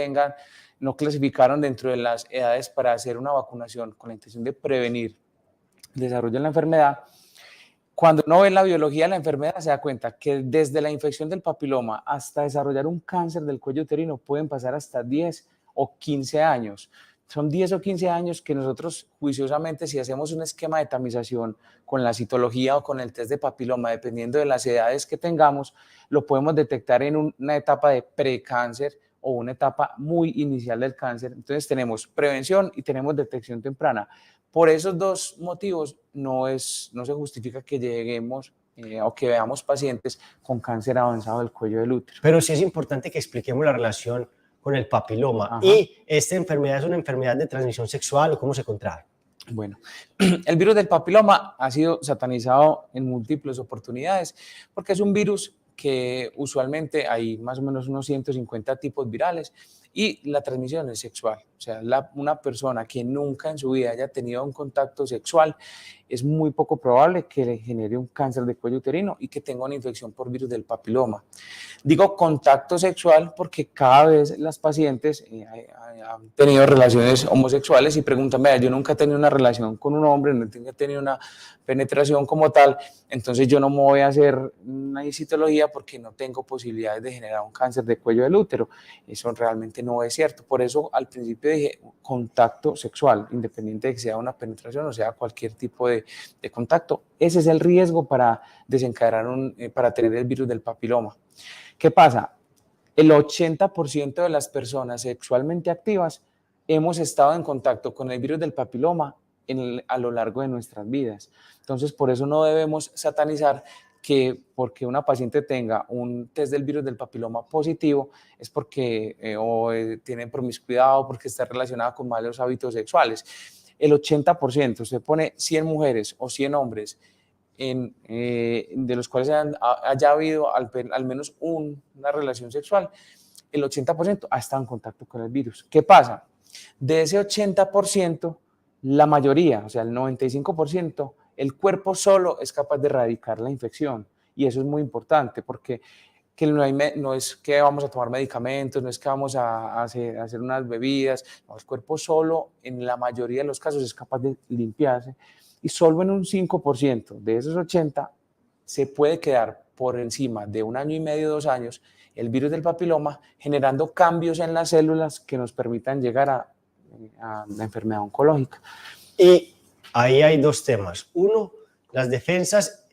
clasificaron dentro de las edades para hacer una vacunación con la intención de prevenir el desarrollo de la enfermedad, cuando uno ve la biología de la enfermedad se da cuenta que desde la infección del papiloma hasta desarrollar un cáncer del cuello uterino pueden pasar hasta 10 o 15 años. Son 10 o 15 años que nosotros juiciosamente, si hacemos un esquema de tamización con la citología o con el test de papiloma, dependiendo de las edades que tengamos, lo podemos detectar en una etapa de precáncer o una etapa muy inicial del cáncer. Entonces tenemos prevención y tenemos detección temprana. Por esos dos motivos no se justifica que lleguemos o que veamos pacientes con cáncer avanzado del cuello del útero. Pero sí es importante que expliquemos la relación con el papiloma. Ajá. ¿Y esta enfermedad es una enfermedad de transmisión sexual o cómo se contrae? Bueno, el virus del papiloma ha sido satanizado en múltiples oportunidades porque es un virus que usualmente hay más o menos unos 150 tipos virales Y la transmisión es sexual, o sea, una persona que nunca en su vida haya tenido un contacto sexual, es muy poco probable que le genere un cáncer de cuello uterino y que tenga una infección por virus del papiloma. Digo contacto sexual porque cada vez las pacientes han tenido relaciones homosexuales y preguntan, vea, yo nunca he tenido una relación con un hombre, nunca he tenido una penetración como tal, entonces yo no me voy a hacer una citología porque no tengo posibilidades de generar un cáncer de cuello del útero. Eso realmente no es cierto. Por eso al principio dije contacto sexual, independiente de que sea una penetración o sea cualquier tipo de contacto. Ese es el riesgo para desencadenar para tener el virus del papiloma. ¿Qué pasa? El 80% de las personas sexualmente activas hemos estado en contacto con el virus del papiloma a lo largo de nuestras vidas. Entonces, por eso no debemos satanizar que porque una paciente tenga un test del virus del papiloma positivo es porque tiene promiscuidad o porque está relacionada con malos hábitos sexuales. El 80%, usted pone 100 mujeres o 100 hombres de los cuales haya habido al menos una relación sexual, el 80% ha estado en contacto con el virus. ¿Qué pasa? De ese 80%, la mayoría, o sea, el 95%, el cuerpo solo es capaz de erradicar la infección. Y eso es muy importante porque no es que vamos a tomar medicamentos, no es que vamos a hacer unas bebidas, no, el cuerpo solo en la mayoría de los casos es capaz de limpiarse y solo en un 5% de esos 80 se puede quedar por encima de 1 año y medio, 2 años, el virus del papiloma generando cambios en las células que nos permitan llegar a la enfermedad oncológica. Y ahí hay 2 temas. Uno, las defensas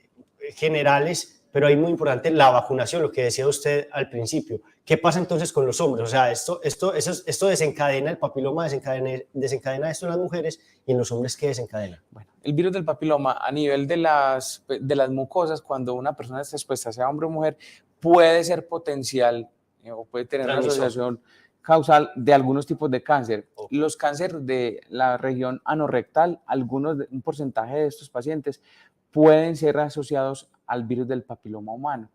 generales, pero ahí muy importante la vacunación, lo que decía usted al principio. ¿Qué pasa entonces con los hombres? O sea, esto desencadena el papiloma, desencadena esto en las mujeres, y en los hombres, ¿qué desencadena? Bueno, el virus del papiloma a nivel de las mucosas, cuando una persona está expuesta, sea hombre o mujer, puede ser potencial o puede tener una asociación causal de algunos tipos de cáncer. Okay. Los cánceres de la región anorrectal, un porcentaje de estos pacientes pueden ser asociados al virus del papiloma humano.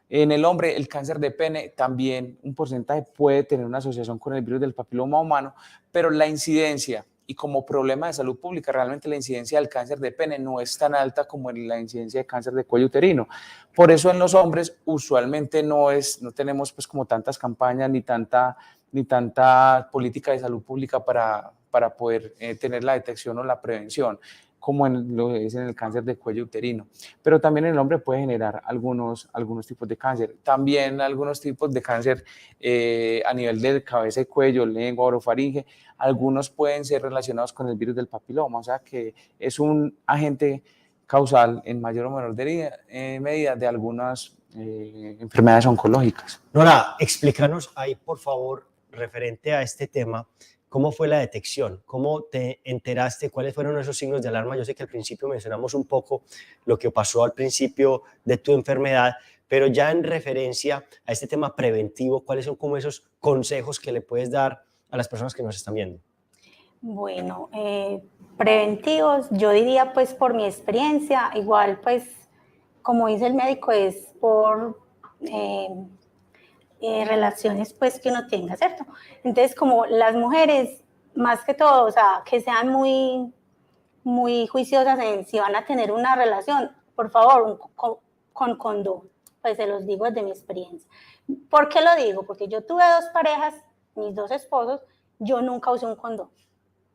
En el hombre, el cáncer de pene también un porcentaje puede tener una asociación con el virus del papiloma humano, pero la incidencia y como problema de salud pública, realmente la incidencia del cáncer de pene no es tan alta como en la incidencia de cáncer de cuello uterino. Por eso en los hombres usualmente no tenemos pues como tantas campañas ni tanta política de salud pública para poder tener la detección o la prevención, como lo es en el cáncer de cuello uterino. Pero también en el hombre puede generar algunos tipos de cáncer. También algunos tipos de cáncer a nivel de cabeza y cuello, lengua, orofaringe, algunos pueden ser relacionados con el virus del papiloma, o sea que es un agente causal en mayor o menor medida de algunas enfermedades oncológicas. Nora, explícanos ahí, por favor, referente a este tema, ¿cómo fue la detección? ¿Cómo te enteraste? ¿Cuáles fueron esos signos de alarma? Yo sé que al principio mencionamos un poco lo que pasó al principio de tu enfermedad, pero ya en referencia a este tema preventivo, ¿cuáles son como esos consejos que le puedes dar a las personas que nos están viendo? Bueno, preventivos, yo diría pues por mi experiencia, igual pues como dice el médico es por relaciones pues que uno tenga, ¿cierto? Entonces como las mujeres, más que todo, o sea, que sean muy, muy juiciosas en si van a tener una relación, por favor, con condón, pues se los digo desde mi experiencia. ¿Por qué lo digo? Porque yo tuve 2 parejas, mis 2 esposos, yo nunca usé un condón.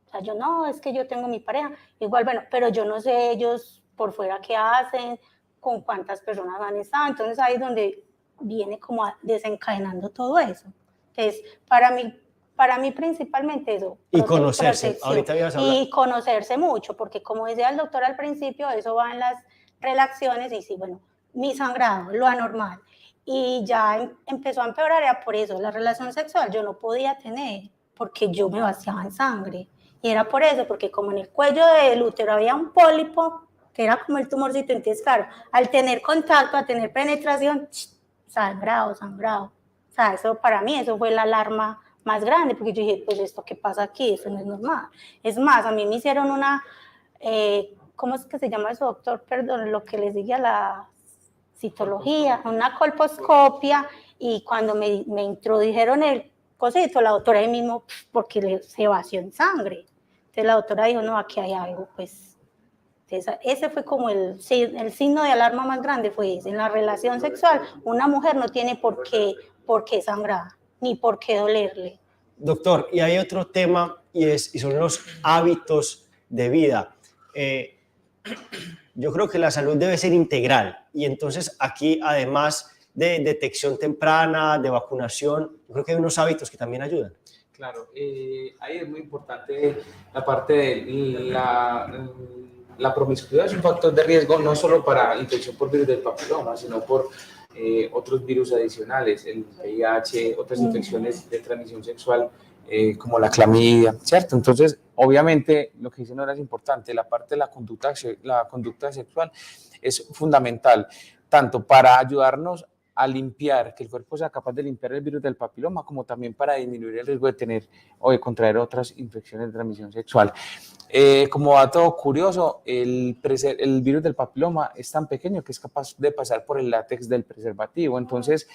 O sea, yo no, es que yo tengo mi pareja, igual, bueno, pero yo no sé ellos por fuera qué hacen, con cuántas personas han estado, entonces ahí es donde viene como desencadenando todo eso. Entonces, para mí principalmente eso. Y conocerse, ahorita habías hablado. Y conocerse mucho, porque como decía el doctor al principio, eso va en las relaciones y sí, bueno, mi sangrado, lo anormal. Y ya empezó a empeorar, era por eso, la relación sexual yo no podía tener, porque yo me vaciaba en sangre. Y era por eso, porque como en el cuello del útero había un pólipo, que era como el tumorcito, entonces claro, al tener contacto, a tener penetración, sangrado. O sea, eso para mí, eso fue la alarma más grande, porque yo dije, pues esto qué pasa aquí, eso no es normal. Es más, a mí me hicieron una, ¿cómo es que se llama eso, doctor? Perdón, lo que les dije a la citología, una colposcopia, y cuando me introdujeron el cosito, la doctora ahí mismo, porque se vació en sangre. Entonces la doctora dijo, no, aquí hay algo, pues. Ese fue como el signo de alarma más grande, fue ese. En la relación sexual, una mujer no tiene por qué sangrar, ni por qué dolerle. Doctor, y hay otro tema y son los hábitos de vida. Yo creo que la salud debe ser integral y entonces aquí, además de detección temprana, de vacunación, yo creo que hay unos hábitos que también ayudan. Claro, ahí es muy importante la parte de la promiscuidad. Es un factor de riesgo no solo para infección por virus del papiloma, sino por otros virus adicionales, el VIH, otras infecciones de transmisión sexual como la clamidia, ¿cierto? Entonces, obviamente, lo que dice Nora es importante, la parte de la conducta sexual es fundamental, tanto para ayudarnos a limpiar, que el cuerpo sea capaz de limpiar el virus del papiloma, como también para disminuir el riesgo de tener o de contraer otras infecciones de transmisión sexual. Como dato curioso, el virus del papiloma es tan pequeño que es capaz de pasar por el látex del preservativo, entonces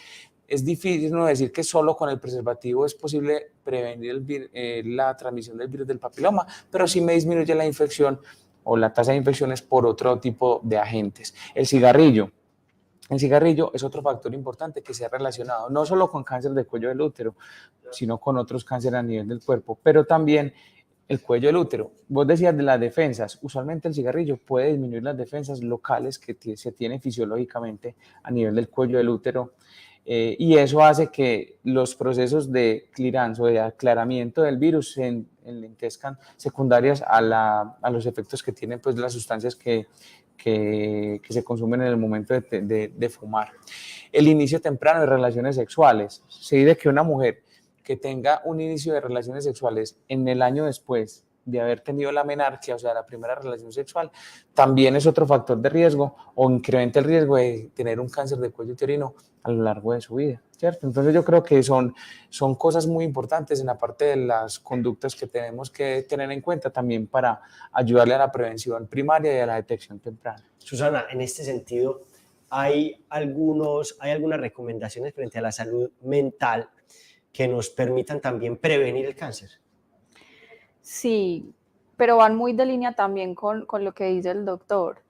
es difícil no decir que solo con el preservativo es posible prevenir la transmisión del virus del papiloma, pero sí me disminuye la infección o la tasa de infecciones por otro tipo de agentes. El cigarrillo es otro factor importante que se ha relacionado no solo con cáncer del cuello del útero, sino con otros cánceres a nivel del cuerpo, pero también el cuello del útero. Vos decías de las defensas, usualmente el cigarrillo puede disminuir las defensas locales que se tienen fisiológicamente a nivel del cuello del útero, y eso hace que los procesos de clearance o de aclaramiento del virus se enlentezcan secundarias a los efectos que tienen pues, las sustancias que se consumen en el momento de fumar. El inicio temprano de relaciones sexuales. Se dice que una mujer que tenga un inicio de relaciones sexuales en el año después de haber tenido la menarquia, o sea, la primera relación sexual, también es otro factor de riesgo o incrementa el riesgo de tener un cáncer de cuello uterino a lo largo de su vida, ¿cierto? Entonces yo creo que son cosas muy importantes en la parte de las conductas que tenemos que tener en cuenta también para ayudarle a la prevención primaria y a la detección temprana. Susana, en este sentido, ¿hay algunas recomendaciones frente a la salud mental que nos permitan también prevenir el cáncer? Sí, pero van muy de línea también con lo que dice el doctor.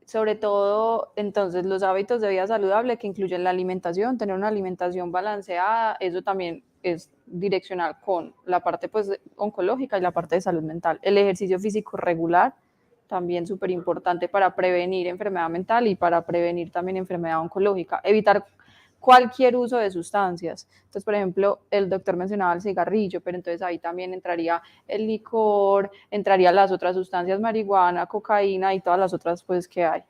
Sobre todo, entonces, los hábitos de vida saludable que incluyen la alimentación, tener una alimentación balanceada, eso también es direccional con la parte pues, oncológica y la parte de salud mental. El ejercicio físico regular, también súper importante para prevenir enfermedad mental y para prevenir también enfermedad oncológica. Evitar cualquier uso de sustancias. Entonces, por ejemplo, el doctor mencionaba el cigarrillo, pero entonces ahí también entraría el licor, entraría las otras sustancias, marihuana, cocaína y todas las otras pues que hay.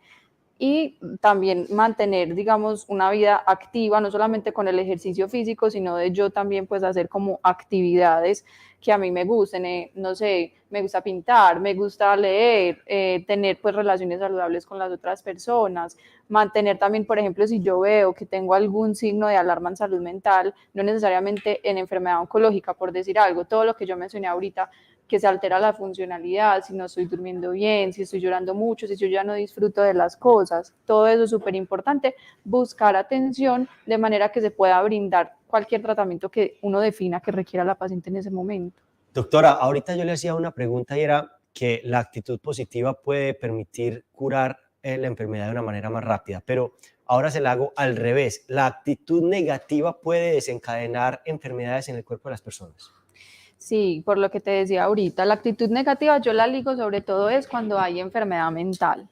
Y también mantener, digamos, una vida activa, no solamente con el ejercicio físico, sino de yo también pues hacer como actividades que a mí me gusten, no sé, me gusta pintar, me gusta leer, tener pues relaciones saludables con las otras personas, mantener también, por ejemplo, si yo veo que tengo algún signo de alarma en salud mental, no necesariamente en enfermedad oncológica, por decir algo, todo lo que yo mencioné ahorita, que se altera la funcionalidad, si no estoy durmiendo bien, si estoy llorando mucho, si yo ya no disfruto de las cosas, todo eso es súper importante, buscar atención de manera que se pueda brindar cualquier tratamiento que uno defina que requiera la paciente en ese momento. Doctora, ahorita yo le hacía una pregunta y era que la actitud positiva puede permitir curar la enfermedad de una manera más rápida, pero ahora se la hago al revés. ¿La actitud negativa puede desencadenar enfermedades en el cuerpo de las personas? Sí, por lo que te decía ahorita, la actitud negativa yo la ligo sobre todo es cuando hay enfermedad mental.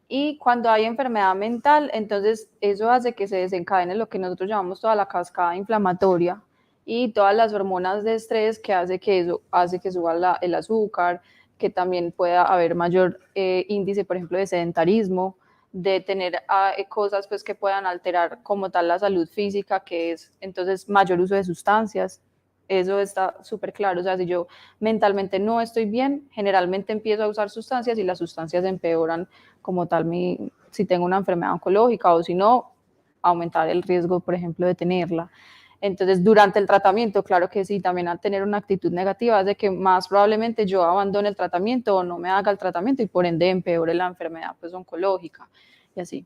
Y cuando hay enfermedad mental, entonces eso hace que se desencadene lo que nosotros llamamos toda la cascada inflamatoria y todas las hormonas de estrés que hace que eso hace que suba el azúcar, que también pueda haber mayor índice, por ejemplo, de sedentarismo, de tener cosas pues, que puedan alterar como tal la salud física, que es entonces mayor uso de sustancias. Eso está súper claro, o sea, si yo mentalmente no estoy bien, generalmente empiezo a usar sustancias y las sustancias empeoran como tal si tengo una enfermedad oncológica o si no, aumentar el riesgo, por ejemplo, de tenerla. Entonces, durante el tratamiento, claro que sí, también al tener una actitud negativa hace que más probablemente yo abandone el tratamiento o no me haga el tratamiento y por ende empeore la enfermedad pues, oncológica y así.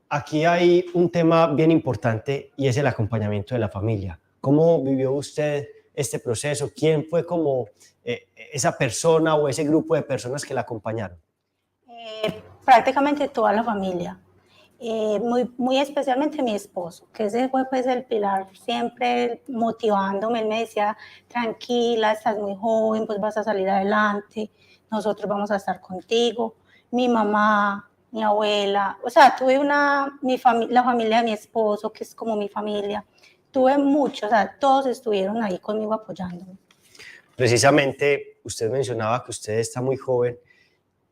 Aquí hay un tema bien importante y es el acompañamiento de la familia. ¿Cómo vivió usted este proceso? ¿Quién fue como esa persona o ese grupo de personas que la acompañaron? Prácticamente toda la familia. Muy especialmente mi esposo, que ese fue pues el pilar siempre motivándome. Él me decía, tranquila, estás muy joven, pues vas a salir adelante, nosotros vamos a estar contigo. Mi mamá, mi abuela, o sea, tuve la familia de mi esposo, que es como mi familia. Tuve muchos, o sea, todos estuvieron ahí conmigo apoyándome. Precisamente, usted mencionaba que usted está muy joven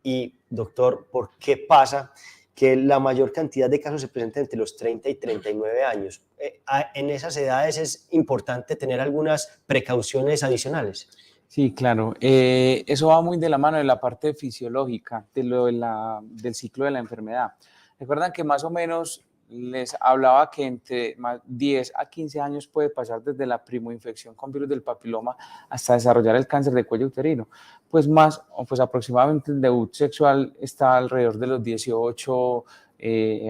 y, doctor, ¿por qué pasa que la mayor cantidad de casos se presentan entre los 30 y 39 años? En esas edades es importante tener algunas precauciones adicionales. Sí, claro. Eso va muy de la mano de la parte fisiológica, del ciclo de la enfermedad. Recuerdan que más o menos les hablaba que entre 10 a 15 años puede pasar desde la primoinfección con virus del papiloma hasta desarrollar el cáncer de cuello uterino. Pues aproximadamente el debut sexual está alrededor de los 18,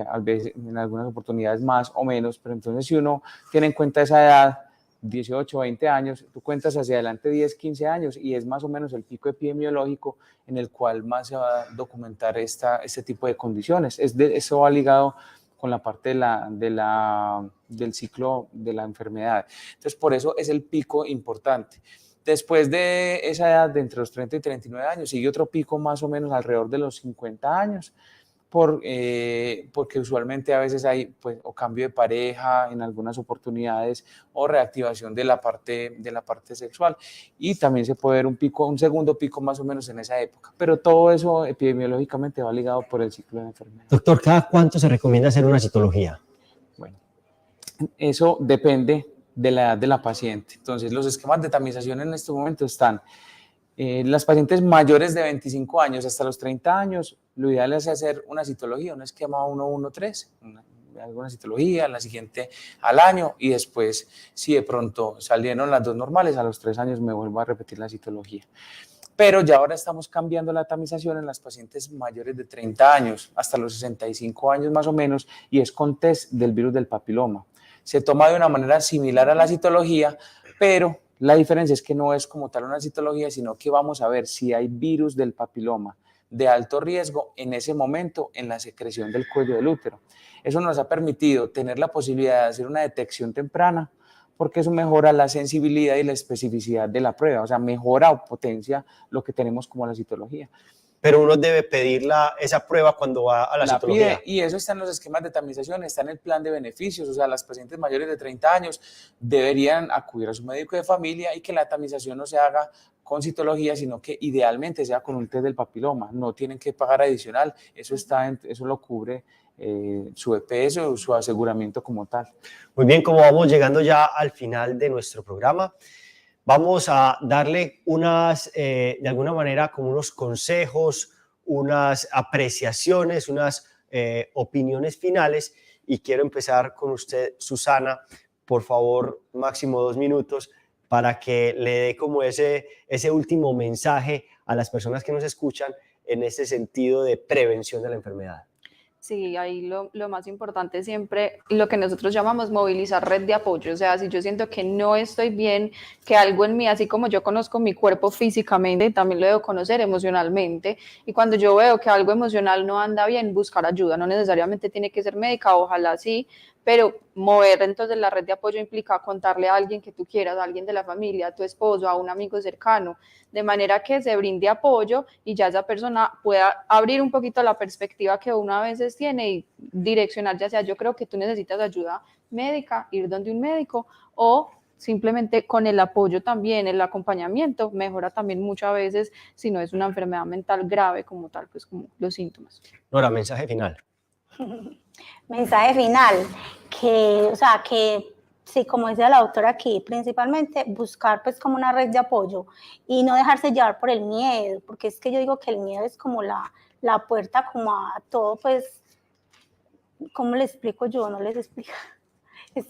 a veces, en algunas oportunidades más o menos, pero entonces si uno tiene en cuenta esa edad, 18, 20 años, tú cuentas hacia adelante 10, 15 años y es más o menos el pico epidemiológico en el cual más se va a documentar este tipo de condiciones. Eso va ligado con la parte del ciclo de la enfermedad. Entonces, por eso es el pico importante. Después de esa edad, de entre los 30 y 39 años, sigue otro pico más o menos alrededor de los 50 años, porque usualmente a veces hay pues, o cambio de pareja en algunas oportunidades o reactivación de la parte sexual, y también se puede ver un segundo pico más o menos en esa época, pero todo eso epidemiológicamente va ligado por el ciclo de la enfermedad. Doctor, ¿cada cuánto se recomienda hacer una citología? Bueno, eso depende de la edad de la paciente. Entonces, los esquemas de tamización en este momento están las pacientes mayores de 25 años hasta los 30 años, lo ideal es hacer una citología, un esquema 1-1-3, alguna citología, la siguiente al año, y después, si de pronto salieron las dos normales, a los 3 años me vuelvo a repetir la citología. Pero ya ahora estamos cambiando la tamización en las pacientes mayores de 30 años, hasta los 65 años más o menos, y es con test del virus del papiloma. Se toma de una manera similar a la citología, pero la diferencia es que no es como tal una citología, sino que vamos a ver si hay virus del papiloma de alto riesgo en ese momento en la secreción del cuello del útero. Eso nos ha permitido tener la posibilidad de hacer una detección temprana, porque eso mejora la sensibilidad y la especificidad de la prueba, o sea, mejora o potencia lo que tenemos como la citología. Pero uno debe pedir esa prueba cuando va a la citología. Y eso está en los esquemas de tamización, está en el plan de beneficios, o sea, las pacientes mayores de 30 años deberían acudir a su médico de familia y que la tamización no se haga con citología, sino que idealmente sea con un test del papiloma, no tienen que pagar adicional, eso lo cubre su EPS o su aseguramiento como tal. Muy bien, como vamos llegando ya al final de nuestro programa, vamos a darle de alguna manera, como unos consejos, unas apreciaciones, unas opiniones finales, y quiero empezar con usted, Susana. Por favor, máximo 2 minutos para que le dé como ese último mensaje a las personas que nos escuchan en ese sentido de prevención de la enfermedad. Sí, ahí lo más importante siempre, lo que nosotros llamamos movilizar red de apoyo. O sea, si yo siento que no estoy bien, que algo en mí, así como yo conozco mi cuerpo físicamente, también lo debo conocer emocionalmente. Y cuando yo veo que algo emocional no anda bien, buscar ayuda. No necesariamente tiene que ser médica, ojalá sí, pero mover entonces la red de apoyo implica contarle a alguien que tú quieras, a alguien de la familia, a tu esposo, a un amigo cercano, de manera que se brinde apoyo y ya esa persona pueda abrir un poquito la perspectiva que uno a veces tiene y direccionar, ya sea yo creo que tú necesitas ayuda médica, ir donde un médico, o simplemente con el apoyo también, el acompañamiento, mejora también muchas veces si no es una enfermedad mental grave como tal, pues como los síntomas. Nora, mensaje final. Mensaje final, que sí, como decía la doctora aquí, principalmente buscar pues como una red de apoyo y no dejarse llevar por el miedo, porque es que yo digo que el miedo es como la puerta como a todo, pues, ¿cómo le explico yo? No les explico.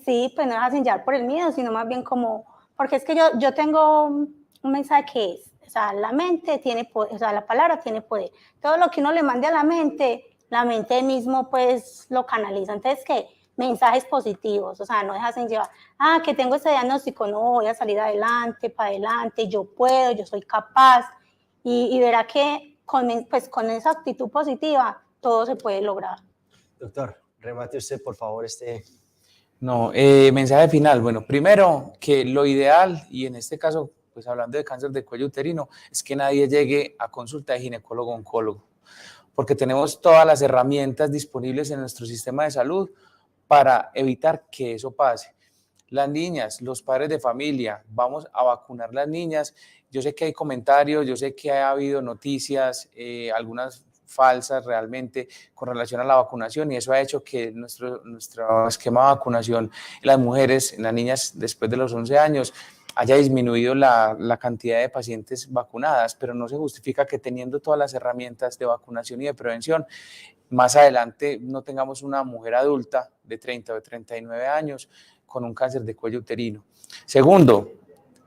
Sí, pues no dejarse llevar por el miedo, sino más bien como, porque es que yo tengo un mensaje que es, o sea, la mente tiene poder, o sea, la palabra tiene poder. Todo lo que uno le mande a la mente mismo pues lo canaliza. Entonces, que mensajes positivos, o sea, no dejarse llevar, que tengo este diagnóstico, no, voy a salir adelante, para adelante, yo puedo, yo soy capaz, y verá que con esa actitud positiva todo se puede lograr. Doctor, remate usted, por favor, este... No, mensaje final. Bueno, primero que lo ideal, y en este caso, pues hablando de cáncer de cuello uterino, es que nadie llegue a consulta de ginecólogo-oncólogo, porque tenemos todas las herramientas disponibles en nuestro sistema de salud para evitar que eso pase. Las niñas, los padres de familia, vamos a vacunar las niñas. Yo sé que hay comentarios, yo sé que ha habido noticias, algunas falsas realmente con relación a la vacunación, y eso ha hecho que nuestro esquema de vacunación en las mujeres, en las niñas después de los 11 años, haya disminuido la cantidad de pacientes vacunadas, pero no se justifica que teniendo todas las herramientas de vacunación y de prevención, más adelante no tengamos una mujer adulta de 30 o de 39 años con un cáncer de cuello uterino. Segundo,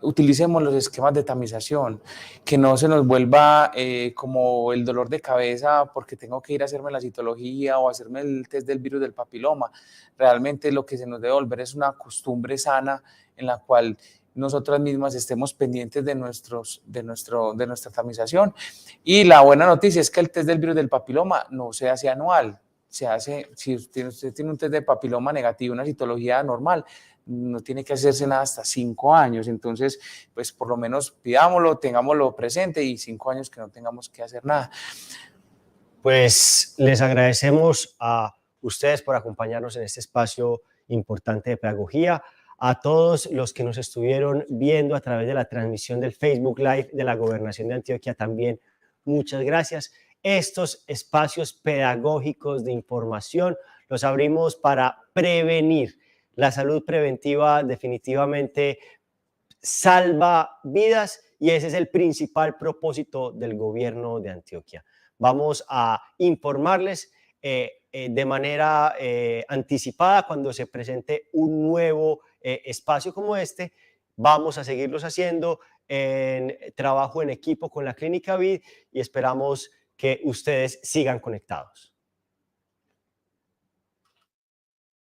utilicemos los esquemas de tamización, que no se nos vuelva como el dolor de cabeza porque tengo que ir a hacerme la citología o hacerme el test del virus del papiloma. Realmente lo que se nos debe volver es una costumbre sana en la cual nosotras mismas estemos pendientes de nuestra tamización. Y la buena noticia es que el test del virus del papiloma no se hace anual, se hace, si usted tiene un test de papiloma negativo, una citología normal, no tiene que hacerse nada hasta 5 años, entonces pues por lo menos pidámoslo, tengámoslo presente, y 5 años que no tengamos que hacer nada. Pues les agradecemos a ustedes por acompañarnos en este espacio importante de pedagogía, a todos los que nos estuvieron viendo a través de la transmisión del Facebook Live de la Gobernación de Antioquia también, muchas gracias. Estos espacios pedagógicos de información los abrimos para prevenir. La salud preventiva definitivamente salva vidas y ese es el principal propósito del gobierno de Antioquia. Vamos a informarles de manera anticipada cuando se presente un nuevo espacio como este. Vamos a seguirlos haciendo en trabajo en equipo con la Clínica Vid y esperamos que ustedes sigan conectados.